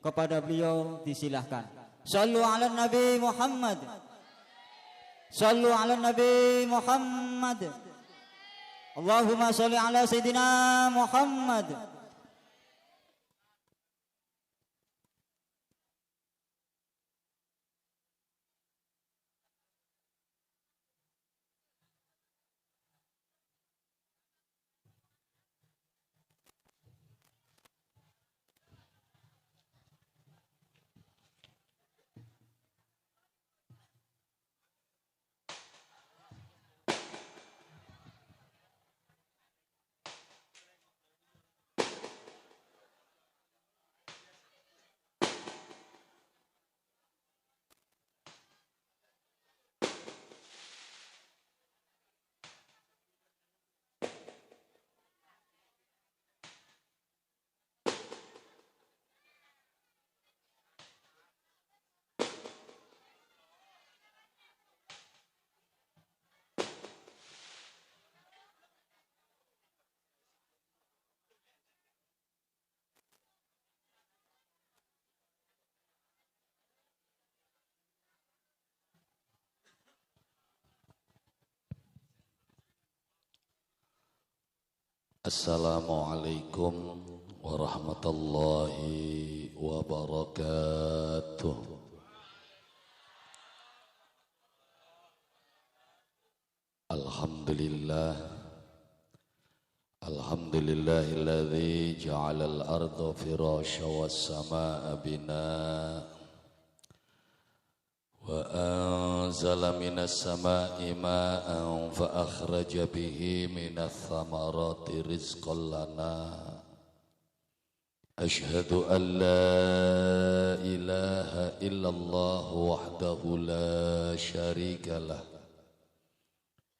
kepada beliau disilahkan. Shallu ala Nabi Muhammad. Shallu ala Nabi Muhammad. Allahumma sholli ala Sayyidina Muhammad. Assalamualaikum warahmatullahi wabarakatuh. Alhamdulillahilladzi ja'alal arda firasya was samaa'a binaa wa anzala minas samaa'i maa'an fa akhraja bihi minats thamarati rizqan lana. Ashhadu an la ilaha illallah wahdahu la syarika lah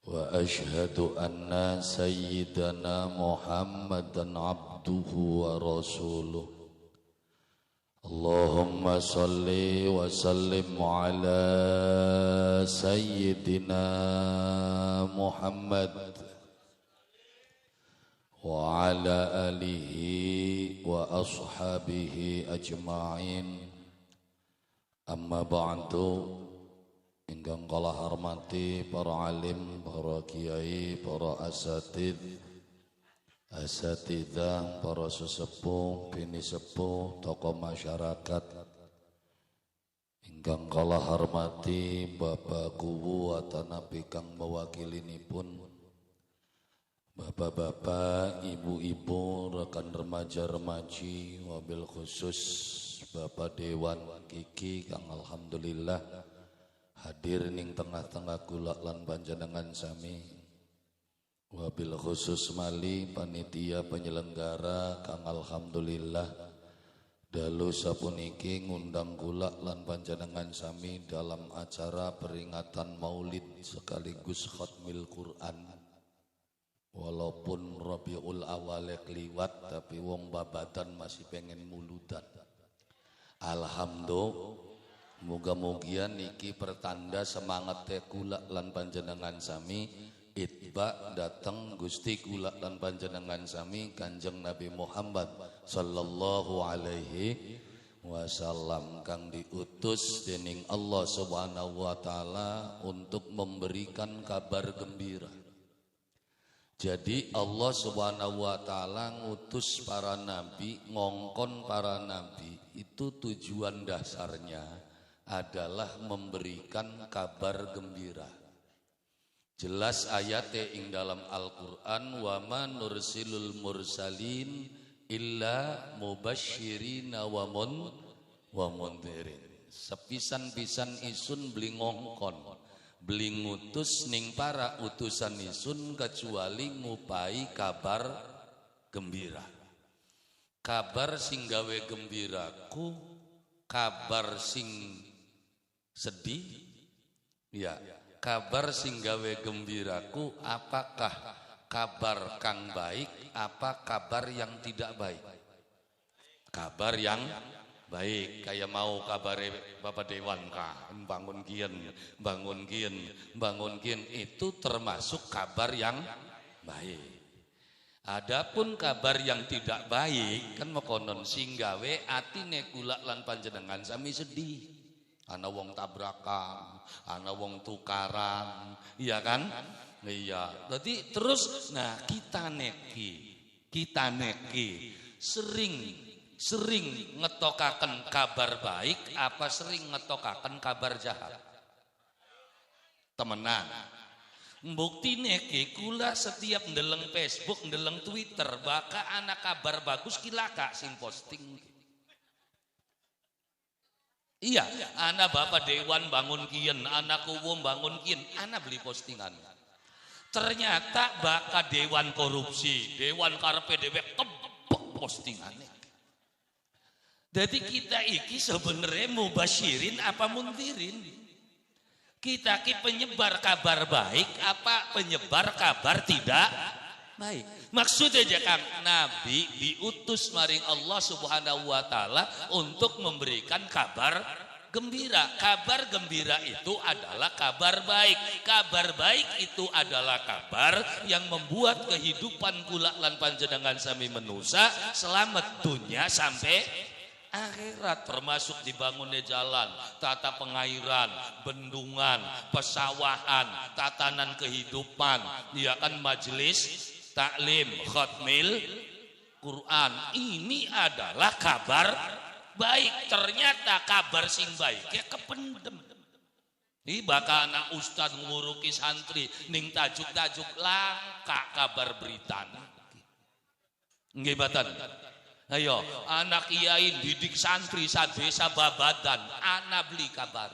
wa ashhadu anna sayyidana Muhammadan abduhu wa rasuluh. Allahumma salli wa sallim ala sayyidina Muhammad wa ala alihi wa ashabihi ajma'in. Amma ba'du, ingkang kala hormati para alim, para kiai, para asatidzah, para sesepuh, bini sepuh, tokoh masyarakat. Ingkang kala hormati Bapak Kuwu atanapi kang mewakilinipun, bapak-bapak, ibu-ibu, rekan remaja-remaji, wabil khusus Bapak Dewan Kiki kang alhamdulillah hadir ning tengah-tengah kula lan panjenengan sami. Wabil khusus mali panitia penyelenggara kang alhamdulillah dalu sapuniki ngundang kula lan panjenengan sami dalam acara peringatan Maulid sekaligus khatmil Quran. Walaupun Rabiul Awal kliwat tapi wong babatan masih pengen muludan. Alhamdulillah, muga-mugia niki pertanda semangat kula lan panjenengan sami. Itba datang Gusti kula lan panjenengan sami Kanjeng Nabi Muhammad sallallahu alaihi wasallam kang diutus dening Allah Subhanahu wa taala untuk memberikan kabar gembira. Jadi Allah Subhanahu wa taala ngutus para nabi, ngongkon para nabi itu tujuan dasarnya adalah memberikan kabar gembira. Jelas ayatnya ing dalam Al-Quran, wa ma nursilul mursalin illa mubasyirina wa mundhirin. Sepisan-pisan isun beli ngongkon, beli ngutus ning para utusan isun kecuali ngupai kabar gembira. Kabar sing gawe gembiraku, kabar sing sedih, ya. Kabar sing gawe gembiraku, apakah kabar kang baik, apa kabar yang tidak baik? Kabar yang baik, kayak mau kabar Bapak Dewan kah, bangun kian, itu termasuk kabar yang baik. Adapun kabar yang tidak baik kan mekonon singgawe atine kula lan panjenengan sami sedih. Ana wong tabrakan, ana wong tukaran, iya kan? Iya. Jadi terus nah kita neki sering ngetokaken kabar baik apa sering ngetokaken kabar jahat? Temenan. Buktine ki kula setiap ndeleng Facebook, ndeleng Twitter, baka anak kabar bagus kilaka sing posting. Iya, anak Bapak Dewan bangun kian, anak Kuwum bangun kian, anak beli postingan. Ternyata baka Dewan korupsi, Dewan karepe dewek kebek postingannya. Jadi kita iki sebenarnya mubasyirin apa mundirin? Kita ki penyebar kabar baik apa penyebar kabar tidak baik. Maksudnya Kang Nabi diutus maring Allah Subhanahu wa taala untuk memberikan kabar gembira. Kabar gembira itu adalah kabar baik. Kabar baik itu adalah kabar yang membuat kehidupan kula lan panjenengan sami manusia selamat dunia sampai akhirat, termasuk dibangunnya jalan, tata pengairan, bendungan, pesawahan, tatanan kehidupan, ya kan majelis taklim, khatmil Quran. Ini adalah kabar baik. Ternyata kabar sing baik ya kependem. Ini bakal anak ustad nguruki santri ning tajuk-tajuk langka kabar berita. Nggih mboten? Ayo, anak kiai didik santri sadesa babadan, anak beli kabar.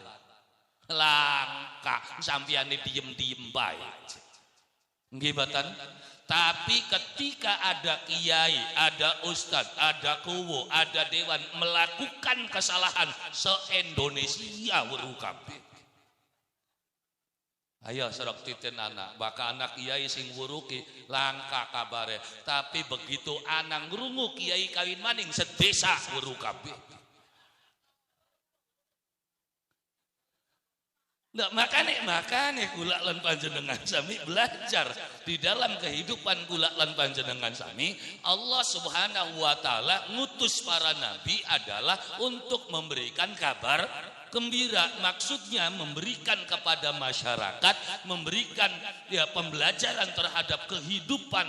Langka, sampiane diem-diem bae. Nggih mboten? Tapi ketika ada kiai, ada ustad, ada kuwu, ada dewan melakukan kesalahan se-Indonesia weruh kabeh. Ayo serok titen anak, baka anak kiai sing wuruki langka kabare, tapi begitu anak ngrungu kiai kawin maning sedesa weruh kabeh. Nah, makane kula lan panjenengan sami belajar di dalam kehidupan kula lan panjenengan sami. Allah Subhanahu wa taala ngutus para nabi adalah untuk memberikan kabar gembira, maksudnya memberikan kepada masyarakat, memberikan ya pembelajaran terhadap kehidupan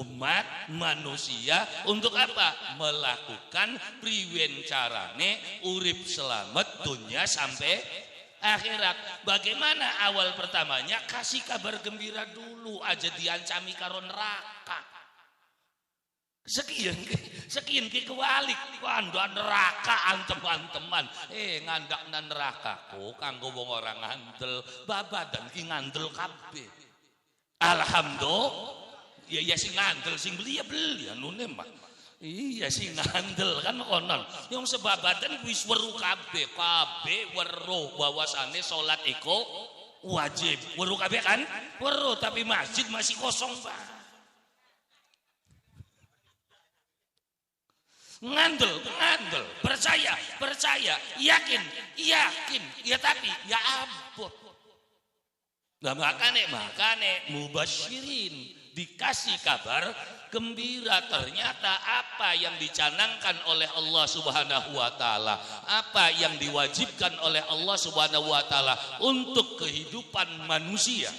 umat manusia untuk apa? Melakukan priwen carane urip selamat dunia sampai akhirat. Bagaimana awal pertamanya? Kasih kabar gembira dulu, aja diancami karo neraka. Sekian ke kewalik kandha neraka antem-anteman ngandakna neraka kok kanggo wong ora ngandel babadan ki ngandel kabeh. Alhamdulillah ya sing ngandel sing beli ya beli anune mah. Iya sing ngandel kan konon. Yang sebabadan wis weruh kabeh weruh bahwasane salat iku wajib. Weruh kabeh kan? Weruh tapi masjid masih kosong, Pak. Ngandel, percaya, yakin, ya tapi ya ampun. Nah makane mubasyirin dikasih kabar gembira. Ternyata apa yang dicanangkan oleh Allah Subhanahu wa taala, apa yang diwajibkan oleh Allah Subhanahu wa taala untuk kehidupan manusia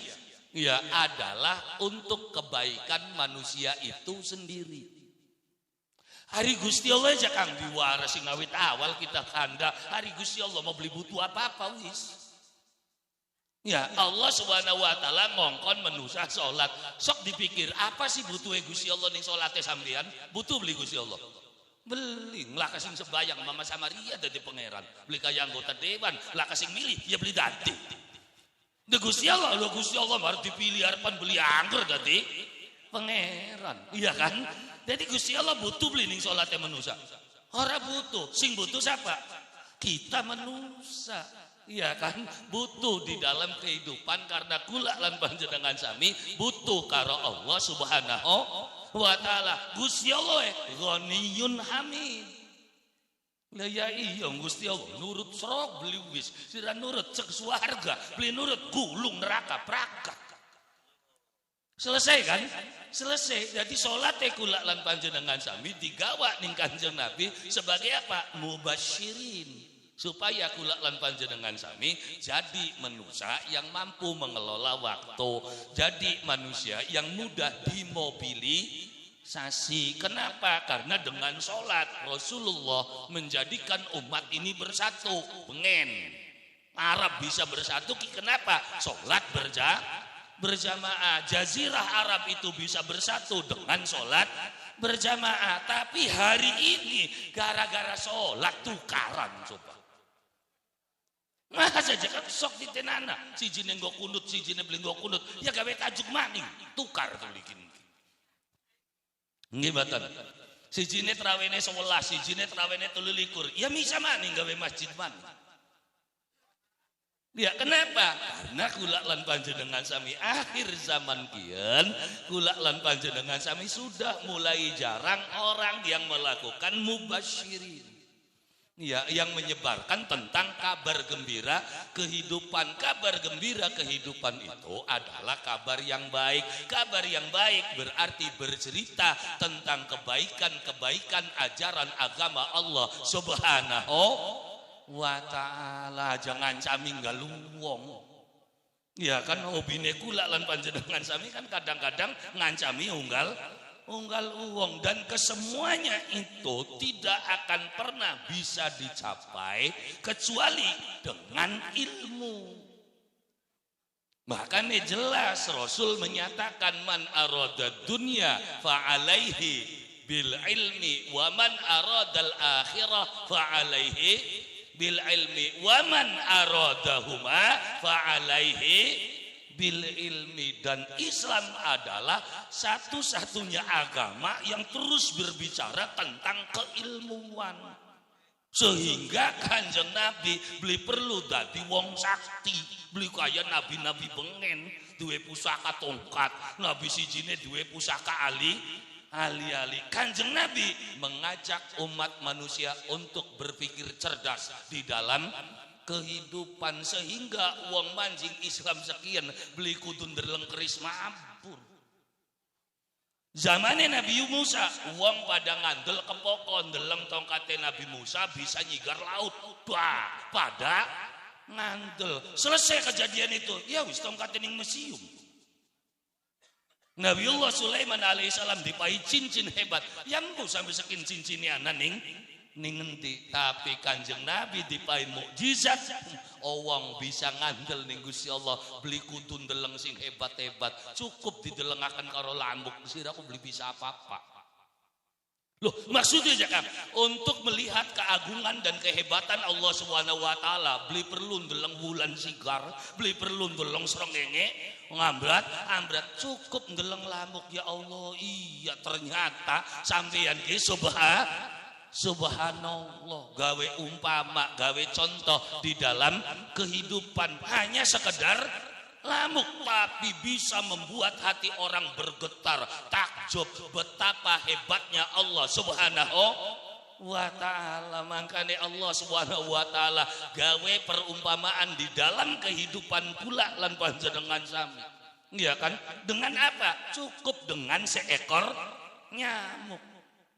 ya adalah untuk kebaikan manusia itu sendiri. Hari Gusti Allah aja kang diwaras sing awit awal kita kanda. Hari Gusti Allah mau beli butuh apa-apa wis. Ya Allah Subhanahu wa taala ngongkon menusa salat. Sok dipikir apa sih butuhe Gusti Allah ning salate sampean? Butuh beli Gusti Allah. Beli lah kasing sebayang Mama Samaria dadi pangeran. Beli kaya anggota dewan, lah kasing milih ya beli dadi. De Gusti Allah harus dipilih harapan beli angker dadi pangeran. Iya kan? Jadi Gusti Allah butuh beli ning salate manusia. Ora butuh, sing butuh siapa? Kita manusia. Iya kan? Butuh di dalam kehidupan karena kula lan panjenengan sami butuh karo Allah Subhanahu wa taala. Gusti Allah ghaniyun hamid. Lah ya iya Gusti Allah nurut serok beli wis, sira nurut cek swarga, beli nurut gulung neraka prakat. Selesai kan? Selesai. Jadi sholat kula lan panjenengan sami digawa ning Kanjeng Nabi sebagai apa? Mubasyirin. Supaya kula lan panjenengan sami jadi manusia yang mampu mengelola waktu, jadi manusia yang mudah dimobilisasi. Kenapa? Karena dengan sholat Rasulullah menjadikan umat ini bersatu. Pengen Arab bisa bersatu, kenapa? Sholat berjamaah. Jazirah Arab itu bisa bersatu dengan sholat berjamaah. Tapi hari ini gara-gara sholat tukaran coba. Masa saja kan sok ditenana, si jine nggo kunut, si jine beli nggo kunut, ya gawe tajuk maning, tukar tuh bikin. Nggih mboten. Si jine trawene 11, si jine trawene 23, ya bisa maning gawe masjid maning. Ya kenapa? Karena kula lan panjenengan sami akhir zaman kian, kula lan panjenengan sami sudah mulai jarang orang yang melakukan mubasyirin. Ya, yang menyebarkan tentang kabar gembira kehidupan. Kabar gembira kehidupan itu adalah kabar yang baik. Kabar yang baik berarti bercerita tentang kebaikan-kebaikan ajaran agama Allah Subhanahu wa ta'ala. Jangan cami ngaluwong. Ya kan hobine kula lan panjenengan sami kan kadang-kadang ngancami unggal uang, dan kesemuanya itu tidak akan pernah bisa dicapai kecuali dengan ilmu. Makanya jelas Rasul menyatakan man arada dunya fa alaihi bil ilmi wa man aradal akhirah fa alaihi bil ilmi wa man aradahuma fa alaihi bil ilmi. Dan Islam adalah satu-satunya agama yang terus berbicara tentang keilmuan. Sehingga Kanjeng Nabi beli perlu dadi wong sakti, beli kaya nabi-nabi bengen duwe pusaka tongkat, nabi sijine duwe pusaka ali. Kanjeng Nabi mengajak umat manusia untuk berpikir cerdas di dalam kehidupan, sehingga wong manjing Islam sekian beli kudun derleng keris mampur. Zamannya Nabi Musa wong pada ngandel kepokon deleng tongkate Nabi Musa bisa nyigar laut. Pada ngandel. Selesai kejadian itu, ya wis tongkate ning museum. Nabiullah Sulaiman alaihissalam dipai cincin hebat. Yang sampai sekin cincinnya ning ngendi, tapi Kanjeng Nabi dipai mukjizat. Owong bisa ngandel ning Gusti Allah, beli kudu ndeleng sing hebat-hebat, cukup didelengaken karo lambuk sira aku beli bisa apa-apa. Loh, maksudnya kan untuk melihat keagungan dan kehebatan Allah Subhanahu wa taala, beli perlu ndeleng wulan sigar, beli perlu ndeleng srengenge ngambrat, cukup ndeleng lambuk. Ya Allah, iya ternyata sampeyan ki Subhanallah, gawe umpama, gawe contoh di dalam kehidupan. Hanya sekedar lamuk, tapi bisa membuat hati orang bergetar, takjub betapa hebatnya Allah Subhanahu wa ta'ala. Makanya Allah Subhanahu wa ta'ala gawe perumpamaan di dalam kehidupan pula lan panjenengan sami. Iya kan? Dengan apa? Cukup dengan seekor nyamuk.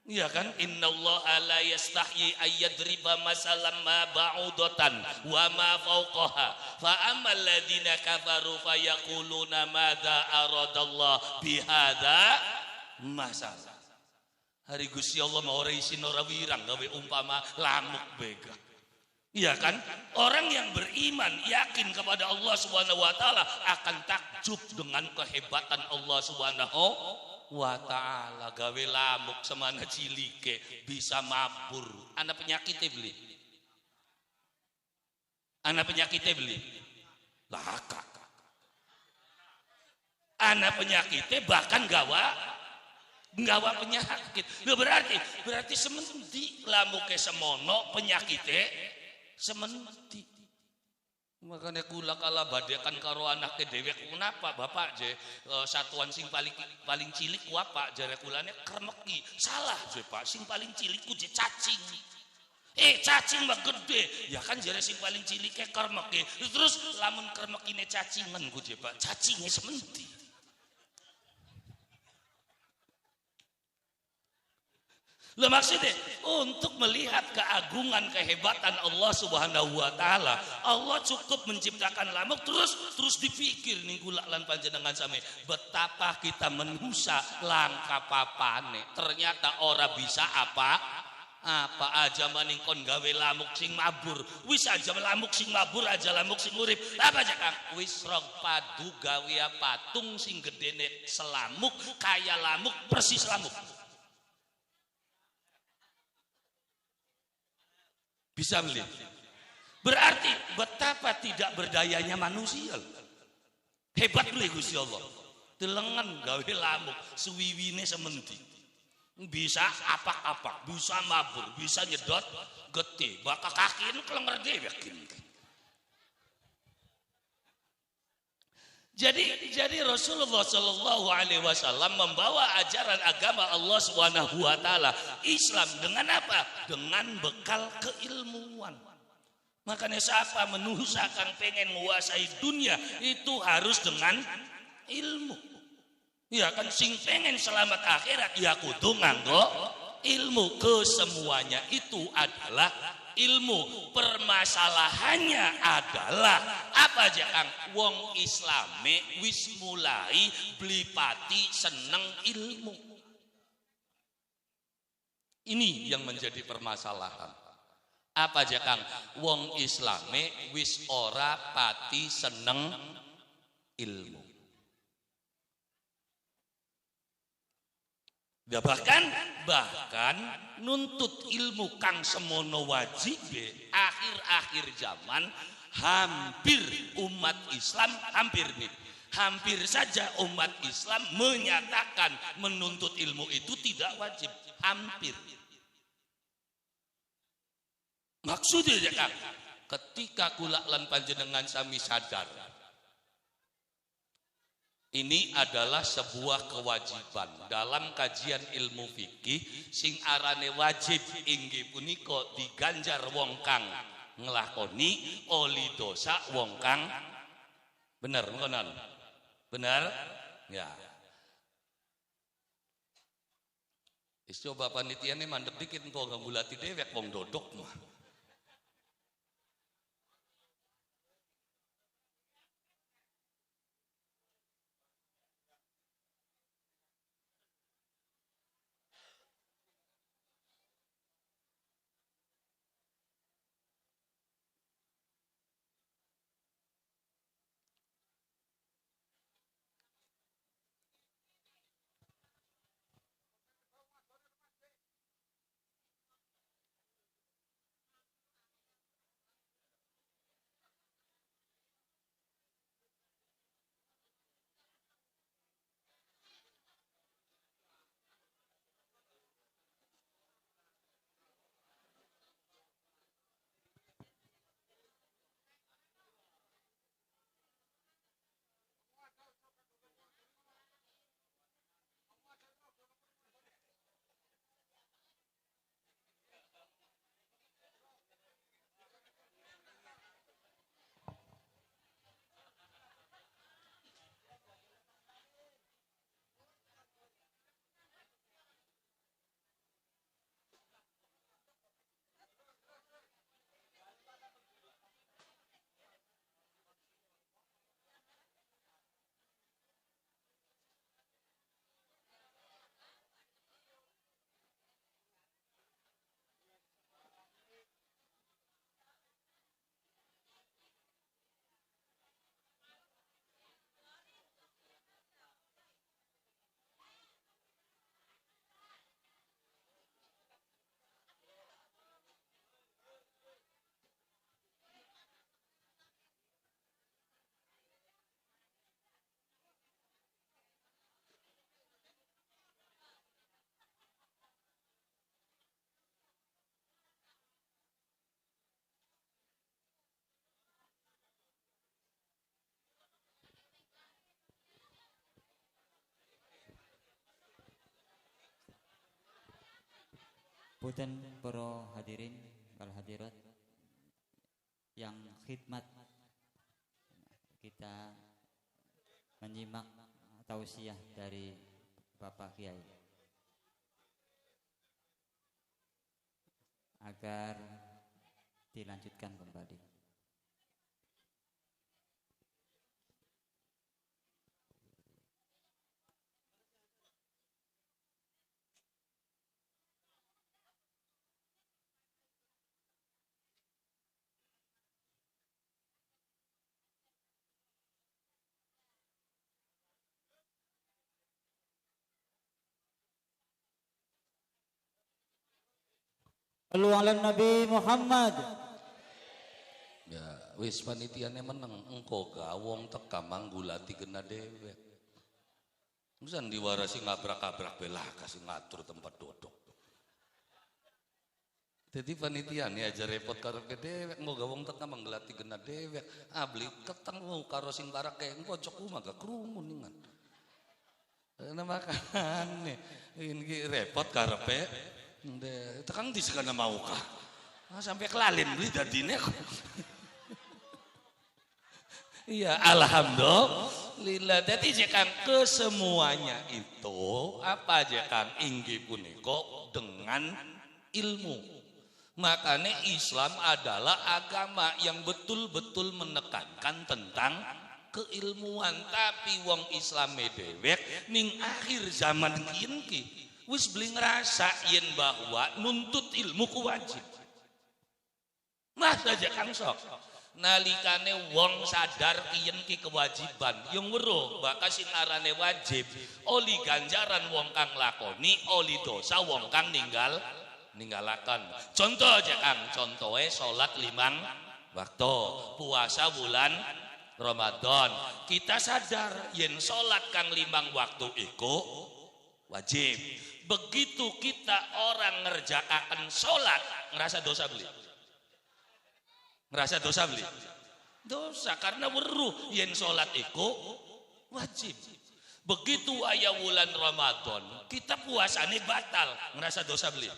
Iya kan? Innallaha la yastahyi ayyadriba masalam ma ba'udatan wa ma fawqaha fa ammal ladina kafaru fayaquluna madza aradallah bihadza masalah. Hari Gusti Allah mau isin ora wirang gawe umpama lamuk bega. Iya kan? Orang yang beriman yakin kepada Allah Subhanahu wa taala akan takjub dengan kehebatan Allah Subhanahu wa ta'ala. Gawe lamuk semana cilike bisa mabur. Anak penyakitnya beli. Anak penyakitnya beli. Laka. Anak penyakitnya bahkan gawa penyakit. Berarti semendi lamuke semono penyakitnya semendi. Makanya kula kala badekan karo anake dewek kenapa bapak je satuan sing paling cilik ku apa jare kulane kremeki. Salah je Pak, sing paling cilik ku je cacing. Cacing mah gede. Ya kan jare sing paling cilike kremeki. Terus lamun kremekine cacingan ku je Pak, cacingnya semendi. Lah maksudnya untuk melihat keagungan kehebatan Allah Subhanahu wa taala, Allah cukup menciptakan lamuk terus dipikir ning kula lan panjenengan sami betapa kita menusa langka papane. Ternyata ora bisa apa aja maning kon gawe lamuk sing mabur. Wis aja lamuk sing mabur aja lamuk sing urip. Apa aja Kang? Wis rong padu gawe patung sing gedene selamuk kaya lamuk persis lamuk. Bisa melihat. Berarti betapa tidak berdayanya manusia. Hebat beli Gusti Allah. Telengan gawe lamuk, suwiwine sementi. Bisa apa-apa, bisa mabur, bisa nyedot gede, bakal kaki ini kelenger dhewe gini. Jadi Rasulullah Shallallahu Alaihi Wasallam membawa ajaran agama Allah Subhanahu Wa Taala Islam dengan apa? Dengan bekal keilmuan. Makanya siapa menusakan pengen menguasai dunia itu harus dengan ilmu. Ya kan sing pengen selamat akhirat ya kudu nganggo ilmu. Kesemuanya itu adalah ilmu. Permasalahannya adalah apa aja Kang? Wong Islame wis mulai beli pati seneng ilmu. Ini yang menjadi permasalahan. Apa aja Kang? Wong Islame wis ora pati seneng ilmu. Ya bahkan nuntut ilmu kang semono wajib akhir-akhir zaman hampir umat Islam hampir saja umat Islam menyatakan menuntut ilmu itu tidak wajib, hampir. Maksudnya ya Kang, ketika kula lan panjenengan sami sadar ini adalah sebuah kewajiban dalam kajian ilmu fikih sing arane wajib inggih punika diganjar wong kang nglakoni oli dosa wong kang bener ngono. Bener? Ya. Wis coba panitiane mandek dikit engko nggulati dhewek wong dodok mah. Punten para hadirin wal hadirat yang khidmat, kita menyimak tausiah dari Bapak Kiai. agar dilanjutkan kembali. Sallu ala Nabi Muhammad. Ya, wis panitiane meneng engko gawong teka manggulati kena dewek. Musan diwarasi ngabrak-abrak belah kasih ngatur tempat duduk. Jadi panitiane aja repot karo ke dewek, engko gawong teka manggulati kena dewek. Abli ketemu karo sing barake engko cok omah gak krungu ningan. Nah makane ini repot karepe. Tekan di segala mau kah? Sampai kelalin beli dadine kok. Iya, alhamdulillah. Jadi jekang kesemuanya itu apa jekang inggih punika dengan ilmu. Makanya Islam adalah agama yang betul-betul menekankan tentang keilmuan. Tapi wong Islam dewek ning akhir zaman kiyen ki wis beli ngerasa yen bahwa nuntut ilmu ku wajib. Mas aja kang sok. Nalikane wong sadar kiyen ki kewajiban, yang weruh bakal sing arane wajib, oli ganjaran wong kang lakoni, oli dosa wong kang ninggalaken. Contoh aja kang, contohe salat 5 waktu, puasa bulan Ramadan. Kita sadar yen salat kang 5 waktu iku wajib. Begitu kita orang ngerjakaken sholat, ngerasa dosa beli. Ngerasa dosa beli. Dosa karena weruh yen sholat iku wajib. Begitu aya wulan Ramadan, kita puasane batal, ngerasa dosa beli.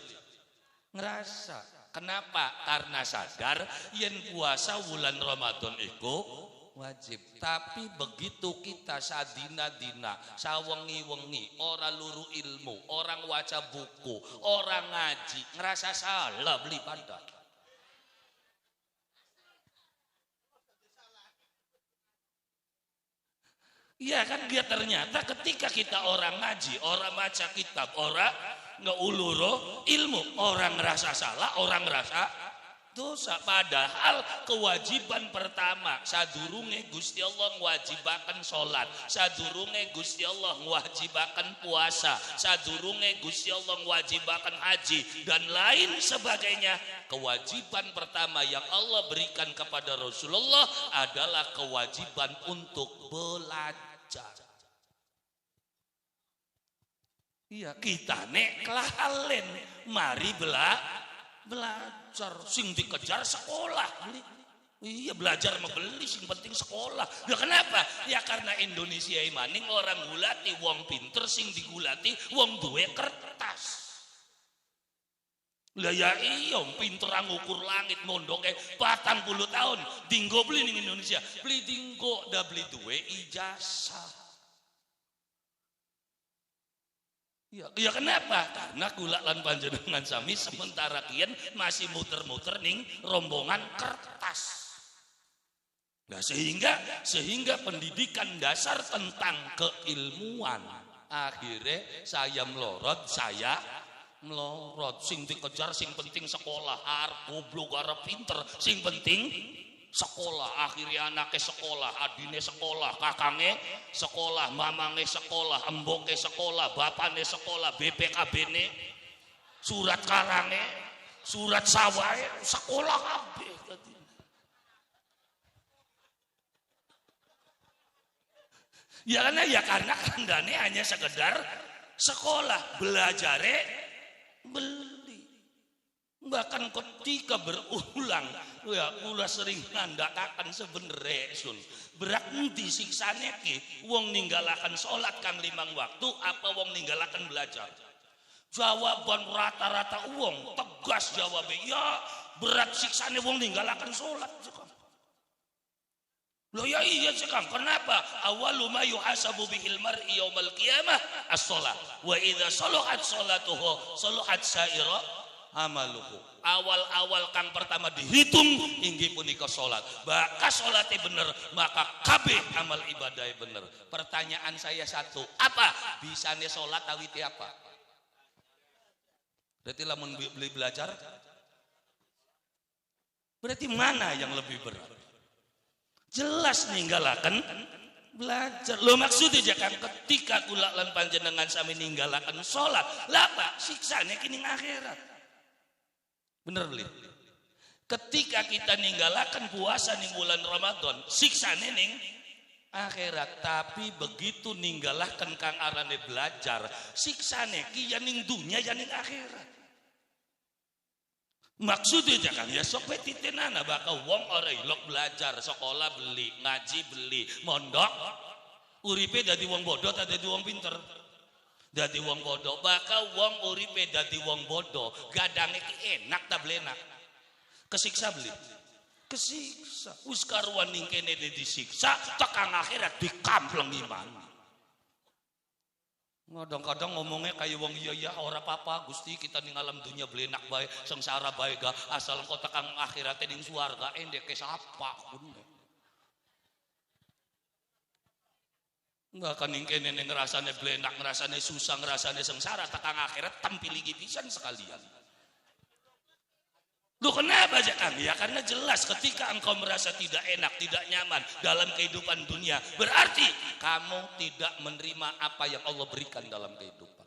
Ngerasa. Kenapa? Karena sadar yen puasa wulan Ramadan iku wajib. Tapi begitu kita sadina-dina, sawengi-wengi, orang luru ilmu, orang waca buku, orang ngaji, ngerasa salah beli pada. Iya kan dia ternyata ketika kita orang ngaji, orang baca kitab, orang ngeuluro ilmu, orang ngerasa salah, orang ngerasa dosa. Padahal kewajiban pertama sadurunge Gusti Allah ngwajibaken salat, sadurunge Gusti Allah ngwajibaken puasa, sadurunge Gusti Allah ngwajibaken haji dan lain sebagainya. Kewajiban pertama yang Allah berikan kepada Rasulullah adalah kewajiban untuk belajar. Iya, kita nek kelalen mari belajar, sing dikejar sekolah. Iya, belajar membeli sing penting sekolah. Ya kenapa? Ya karena Indonesia maning orang gulati wong pinter, sing digulati wong duwe kertas. Lah ya iya pinter ngukur langit mondoke 40 tahun dinggo beli ning Indonesia. Beli dinggo dah beli duwe ijazah. Ya kenapa? Karena kula lan panjenengan sami sementara kian masih muter-muter ning rombongan kertas. Nah sehingga pendidikan dasar tentang keilmuan akhirnya saya melorot sing dikejar sing penting sekolah, arep goblok arep pinter, sing penting sekolah. Akhirnya anaknya sekolah, adine sekolah, kakange sekolah, mamange sekolah, emboke sekolah, bapane sekolah, BPKB-ne, surat karange, surat sawahe sekolah kabeh. Ya karena kandane hanya sekedar sekolah, belajare beli. Bahkan ketika berulang, ya kula sering ngandakaken sebenere sun. Berarti siksane ki wong ninggalaken salat kang 5 waktu apa wong ninggalaken belajar? Jawaban rata-rata wong tegas jawabnya, ya berat siksane wong ninggalaken salat. Loh ya iya sekam, kenapa? Awalu ma yuhasabu bihil mar'i yaumal qiyamah as-shalah. Wa idza salahat salatuhu salahat sa'ira amaluhu. Awal-awal kang pertama dihitung inggih punika salat. Baka salate bener, maka kabeh amal ibadah bener. Pertanyaan saya satu, apa bisane salat awite apa? Berarti lamun beli belajar, berarti mana yang lebih berat? Jelas ninggalaken belajar. Lo maksudnya kan ketika kula lan panjenengan sami ninggalaken salat, lah Pak, siksane kini akhirat. Bener beli. Ketika kita ninggalaken puasa ning bulan Ramadan, siksane ning akhirat. Tapi begitu ninggalaken kang arane belajar, siksane ki ya ning dunya ya ning akhirat. Maksudnya kan ya sok petitenana bakal wong ora ilok belajar, sekolah beli, ngaji beli, mondok uripe dadi wong bodoh ta dadi wong pinter? Dadi wong bodoh. Bakal wong uripe dadi wong bodoh, gadange ki enak ta blenak. Kesiksa beli. Kesiksa. Wis karuan ning kene disiksa, tekan akhirat dikampleng iman. Kadang-kadang ngomongnya kayak wong iya ora apa-apa Gusti, kita ning alam dunia belenak bae, sengsara bae ga, asal engko tekan akhirat ning swarga endek ke sapa bener. Enggak kan ning kene ning ngrasane belenak, ngrasane susah, ngrasane sengsara, tekan akhirat tampiligi pisan sekalian. Loh kenapa aja kang? Ya karena jelas ketika engkau merasa tidak enak, tidak nyaman dalam kehidupan dunia, berarti kamu tidak menerima apa yang Allah berikan dalam kehidupan.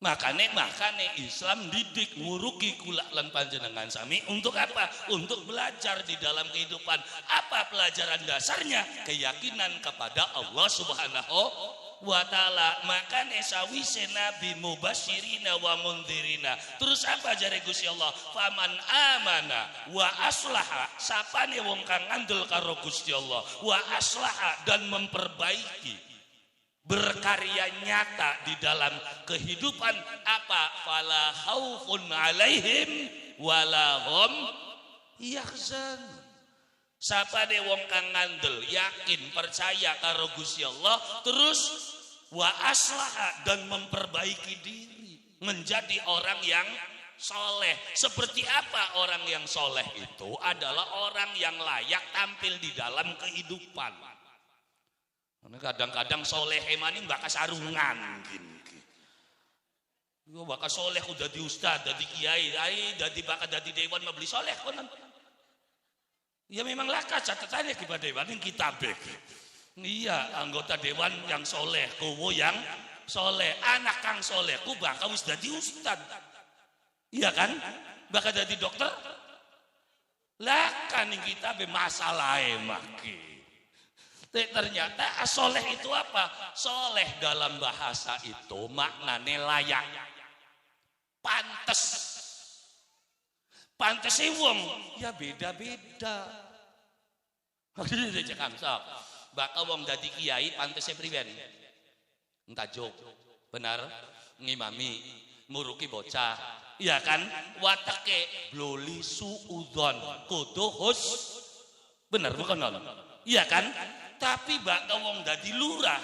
Makanya Islam didik nguruki kula lan panjenengan sami untuk apa? Untuk belajar di dalam kehidupan. Apa pelajaran dasarnya? Keyakinan kepada Allah Subhanahu wa ta'ala. Makanya sawise nabi mubasyirina wa mundhirina. Terus apa jare Gusti Allah? Faman amana wa aslaha, sapane wong kang ngandel karo Gusti Allah, wa aslaha dan memperbaiki, berkarya nyata di dalam kehidupan, apa? Fala khaufun alaihim wala hum yahzan. Sapane wong kang ngandel, yakin, percaya karo Gusti Allah, terus wa aslaha dan memperbaiki diri menjadi orang yang soleh. Seperti apa orang yang soleh itu? Adalah orang yang layak tampil di dalam kehidupan. Kadang-kadang soleh maning bakas sarungan gini. Yo bakas soleh udah di ustad, dadi kiai, dadi bakas dadi dewan mah beli soleh konon. Ya memang laka catatannya kepada dewan yang kitabek. Iya, anggota dewan yang soleh, kowo yang soleh, anak kang soleh, ku bakal wis dadi ustad. Iya kan? Bakal dadi dokter. Lah kan yang kitabek masalahnya maki. Ternyata soleh itu apa? Soleh dalam bahasa itu maknanya layak, pantes. Pantes wong ya beda-beda. Bakal wong dadi kiai pantesnya pribadi. Entajok, benar, ngimami, nguruki bocah. Iya kan? Watake bloli suudon, kudu hus. Benar bukan non? Iya kan? Tapi bakal wong dadi lurah,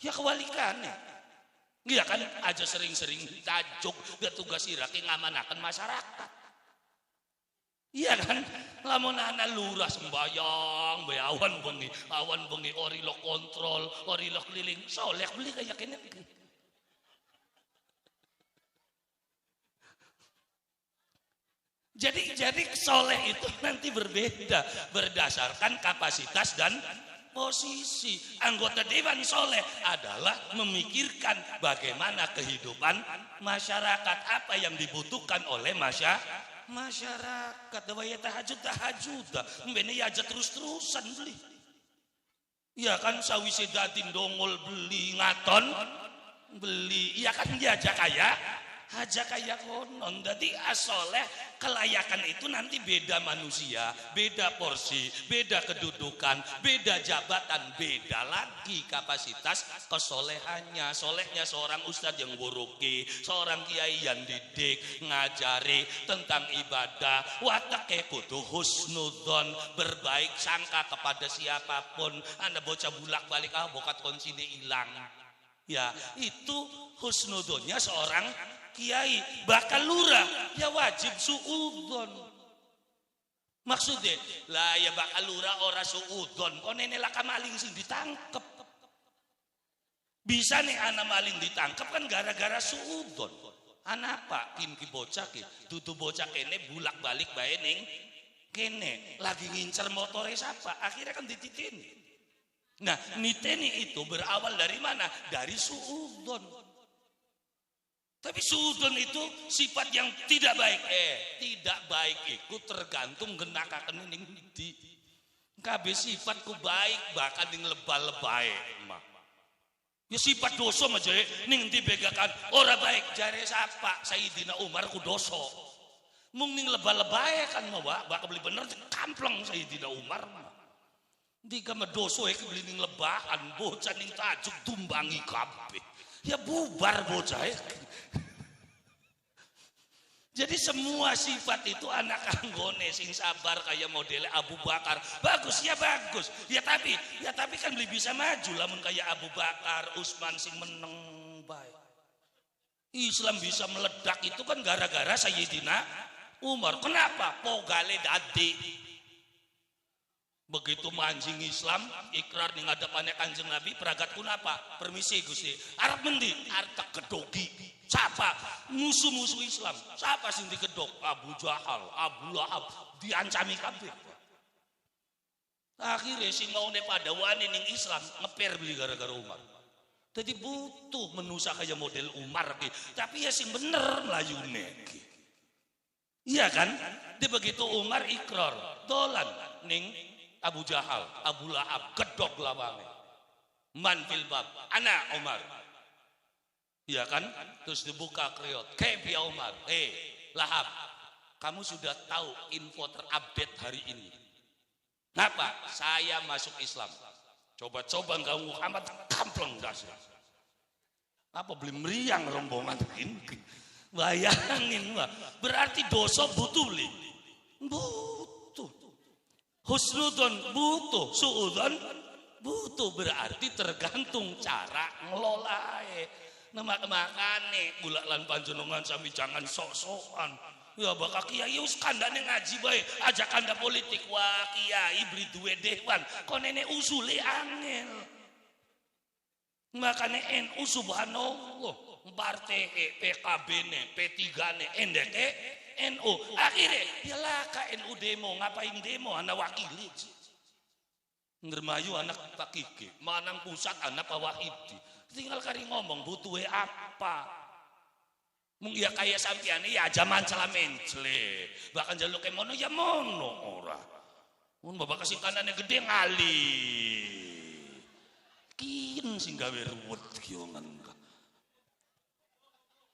ya kewalikannya. Iya kan? Aja sering-sering tajuk gak tugas iraki ngamanakan masyarakat. Iya kan? Lamun ana lurah sembayang, be awan bengi ori lo kontrol, ori lo keliling, soleh beli kayak kene. Jadi soleh itu nanti berbeda berdasarkan kapasitas dan posisi. Anggota dewan soleh adalah memikirkan bagaimana kehidupan masyarakat, apa yang dibutuhkan oleh masyarakat. Dawaya tahajud mbene ya aja terus-terusan beli. Ya kan sawise datin dongol beli ngaton beli. Ya kan dia aja kaya konon. Jadi asoleh kelayakan itu nanti beda manusia, beda porsi, beda kedudukan, beda jabatan, beda lagi kapasitas kesolehannya. Solehnya seorang ustadz yang wuruki, seorang kiai yang didik, ngajari tentang ibadah, watake kudu husnudon, berbaik sangka kepada siapapun. Anda bocah bulak balik bokat konsine hilang. Ya, itu husnudonnya seorang kiai, bakal lurah, ya wajib suudon. Maksudnya, lah ya bakal lurah ora suudon, kok nenek laka maling sing ditangkep. Bisa nih anak maling ditangkep kan gara-gara suudon. Anak apa? Ki bocah ki, dudu bocah kene bulak balik bae ning kene lagi ngincer motornya siapa? Akhirnya kan dititin. Nah, niteni itu berawal dari mana? Dari suudon. Tapi suudon itu sifat yang tidak baik. Tidak baik itu tergantung genakaken ning ndi. Kabeh sifatku baik bahkan ning lebah-lebah mah. Ya sifat dosa aja ning ndi begakan ora baik jare sapa Sayyidina Umar ku dosa. Mung ning lebah-lebah kan mah bakal beli bener kampleng Sayyidina Umar mah. Ndi ka dosa iki beli ning lebahan bocah ning tajuk tumbangi kabeh. Ya bubar bocah. Jadi semua sifat itu anak anggone sing sabar kayak modelnya Abu Bakar. Bagus ya bagus. Ya tapi kan beli bisa maju lamun kayak Abu Bakar, Utsman sing meneng baik. Islam bisa meledak itu kan gara-gara Sayyidina Umar. Kenapa? Pogale dadi. Begitu manjing Islam, ikrar ning ngadepane Kanjeng Nabi, peragat kunapa? Permisi Gusti. Arep mendi? Arep kedogi. Siapa? Musuh-musuh Islam. Siapa sing digedok? Abu Jahal, Abu Lahab, diancami kabeh. Akhirnya sing maune pada wani ning Islam ngeper beli gara-gara Umar. Jadi butuh menusa kayak model Umar ki. Tapi ya sing bener melayune ki. Iya kan? Di begitu Umar ikrar, dolan ning Abu Jahal, Abu Lahab gedok lawange. Man fil bab, ana Umar. Iya kan? Terus dibuka kriot. Kaya Umar. Lahab, kamu sudah tahu info terupdate hari ini. Kenapa? Saya masuk Islam. Coba-coba enggak Muhammad kampleng dasar. Apa beli meriang rombongan ini? Bayangin wah. Berarti dosa butuh beli. Butuh. Husnudon butuh, suudon butuh, berarti tergantung cara ngelolae. Nah makane bulak lan panjenengan sami jangan sok-sokan. Ya bakal kiai wis kandhane ngaji bae, ajak kanda politik. Wah kiai beli duwe dewan, kok nenek usule angel. Makane NU subhanallah, partai PKB ne, P3 ne, endeke NU. Akhirnya ya laka NU demo, ngapain demo anak wakili. Ngermayu anak Pak Kiki, Manang Pusat anak Pak Wahidi. Tinggal kari ngomong butuh apa? Mung ya kayak sampean ya zaman celamencle. Bahkan jaluk ke mono ya mono ora. Mun bapak kasih kanane gede ngali. Kin sing gawe ruwet ki wongan.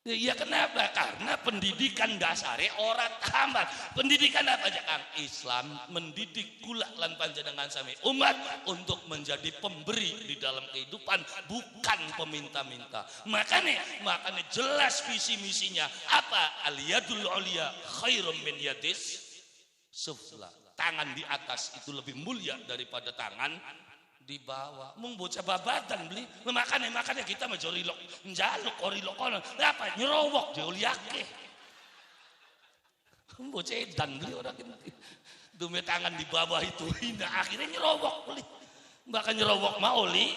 Ya kenapa? Karena pendidikan dasare ora tamat. Pendidikan apa aja Kang? Islam mendidik kula lan panjenengan sami umat untuk menjadi pemberi di dalam kehidupan, bukan peminta-minta. Makanya jelas visi misinya apa? Al-yadul ulia khairum min yadis sufla. Tangan di atas itu lebih mulia daripada tangan di bawah. Mung bocah babatan beli makanya kita majorilok njaluk orilok kono apa nyerowok diuliake bocah edan beli orang ini dume tangan di bawah itu hina akhirnya nyerowok beli bahkan nyerowok maoli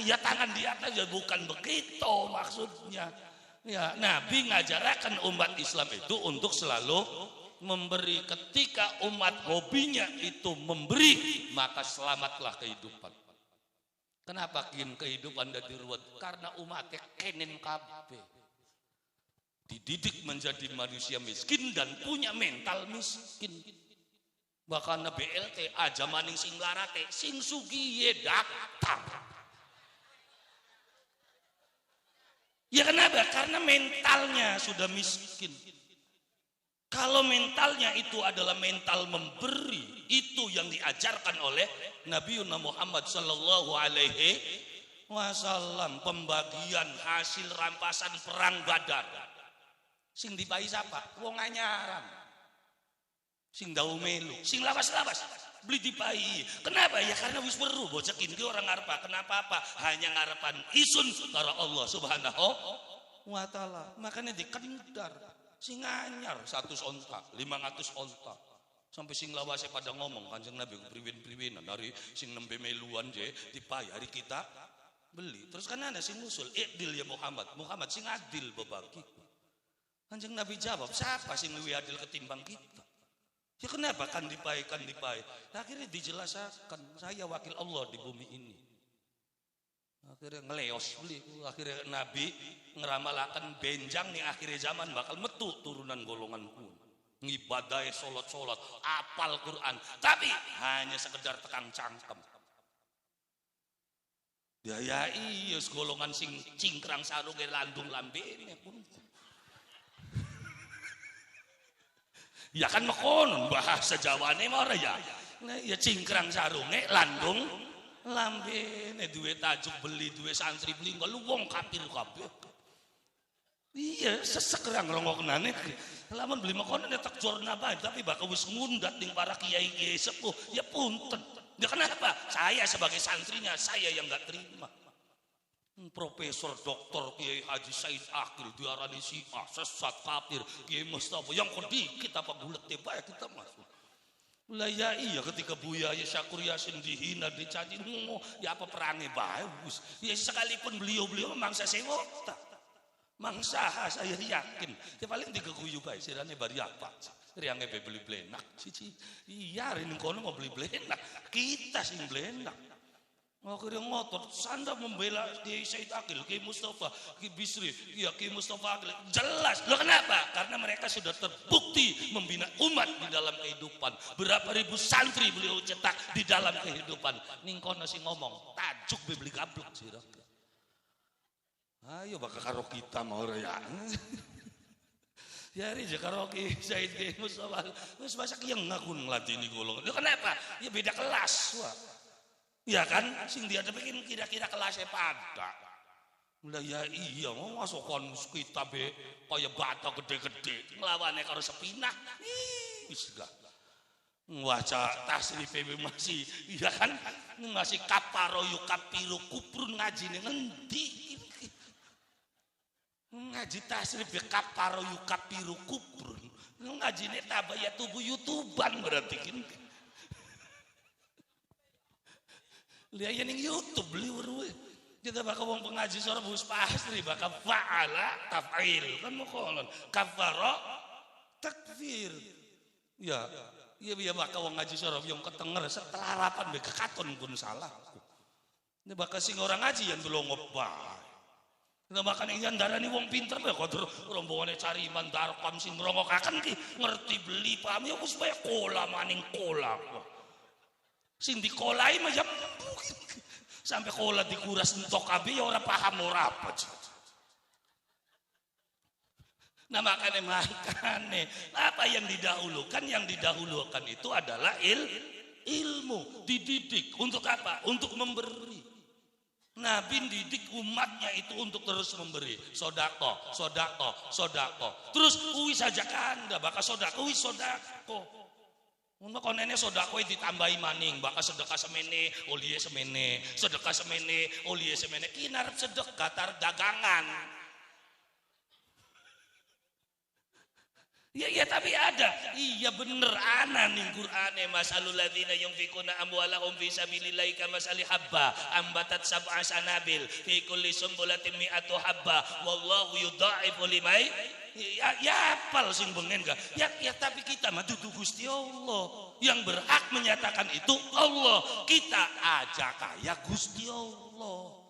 ya tangan di atas ya bukan begitu maksudnya ya. Nabi ngajarakan umat Islam itu untuk selalu memberi. Ketika umat hobinya itu memberi, maka selamatlah kehidupan. Kenapa kehidupan dari ruwet? Karena umatnya kenen kabeh. Dididik menjadi manusia miskin dan punya mental miskin. Bahkan BLT aja maning sing larate sing sugiye daftar. Ya kenapa? Karena mentalnya sudah miskin. Kalau mentalnya itu adalah mental memberi, itu yang diajarkan oleh Nabi Muhammad Sallallahu Alaihi Wasallam. Pembagian hasil rampasan perang Badar. Sing dibai siapa? Wong anyaran. Sing dau melu, sing lawas-lawas beli dibai. Kenapa? Ya karena wis weruh bocah iki orang ngarepa. Kenapa apa? Hanya ngarepan isun karo Allah Subhanahu wa taala. Makanya dikendar sing anyar 100 onta, 500 onta. Sampai sing lawase pada ngomong Kanjeng Nabi priwin-priwinan dari sing nembe meluan je dipayari kita beli. Terus kan ada sing usul, "Idil ya Muhammad." Muhammad sing adil bebagi. Kanjeng Nabi jawab, "Siapa sing lebih adil ketimbang kita?" Ya kenapa kan dipai. Akhirnya dijelaskan, saya wakil Allah di bumi ini. Akhirnya ngeleos beli. Akhirnya Nabi ngeramalakan benjang nih akhirnya zaman bakal metu turunan golongan kuno. Ngibadai sholat, apal Quran, tapi hanya sekedar tekang cangkem. Ya iya golongan sing cingkrang sarunge landung lambene pun. Ya kan mekonon bahasa Jawane mah ya. Nah, ya cingkrang sarunge landung lambene duwe tajuk beli, duwe santri beli, kalau wong kafir kabeh. Iya, sesek kerang rongoknane. Lamun beli makonan ya tak jorna bae, tapi bakal wis ngundat ning para kiai-kiai sepuh. Ya punten. Ya kenapa? Saya sebagai santrinya, saya yang enggak terima. Profesor Doktor Kiai Haji Said Akil diarani Syiah, sesat kafir, Kiai Mustafa yang dikit apa bulet bae kita masuk. Lah ya iya ketika Buya Syakur Yasin dihina, dicaci, ya apa perangnya bae Gus. Ya sekalipun beliau mangsa sewota. Mangsa saya yakin ya paling digeguyu bae sirane bari apa riange beli blenak cici iya ring kono mau beli blenak kita sing blenak akhirnya ngotot sanda membela di Said Akil Ki Mustafa Ki Bisri ya Ki Mustafa Akil jelas loh kenapa karena mereka sudah terbukti membina umat di dalam kehidupan berapa ribu santri beliau cetak di dalam kehidupan ning kono sing ngomong tajuk beli gablok sira. Ayo bakal karo kita mau ya. Ya ini karo ki Said Ki Mustafa. Wis masak yang ngaku ngladeni golongan. Lho kenapa? Ya beda kelas, Wak. Ya kan sing dia bikin kira-kira kelasnya pada. Lah ya iya mau masukkan kita be kaya bata gede-gede nglawane karo sepinah. Wis gak. Waca tasrif masih iya kan masih kaparo yukapiru kuprun ngajine ngendi ngaji tasrif ya kaparo yukapiru kuprun ngaji ini tabaya tubuh youtuban berarti kan lihat yang YouTube liur kita bakal ngomong pengaji seorang bus pasri bakal fa'ala taf'il kan mau kolon kafaro takfir ya iya bakal ngaji seorang yang ketenger setelah harapan be kekaton pun salah ini bakal sing orang ngaji yang dulu ngobah. Nah makanya yang darani wong pinter ya kotor rombongannya cari iman darpam sing ngerongokaken ki ngerti beli paham ya wis bae kola maning kola sing dikolai mah ya sampai kola dikuras entok kabeh ya ora paham ora apa. Nah makanya apa yang didahulukan itu adalah ilmu dididik untuk apa? Untuk memberi. Nabi didik umatnya itu untuk terus memberi sodako. Terus kuwi saja kan, nggak bakal sodako. Untuk konennya sodako ditambahi maning, bakal sedekah semene, olie semene, sedekah semene, olie semene. Kinarap sedekah tar dagangan. Ya tapi ada. Iya bener ana ning Qur'ane masalul ladzina yunfikuna amwalahum fi sabilillahi kamasali habba ambatat sab'a sanabil fi kulli sumbulatin mi'atu habba wallahu yudha'ifu liman ya apal sing bengen gak ya tapi kita mah dudu Gusti Allah yang berhak menyatakan itu Allah kita aja kaya Gusti Allah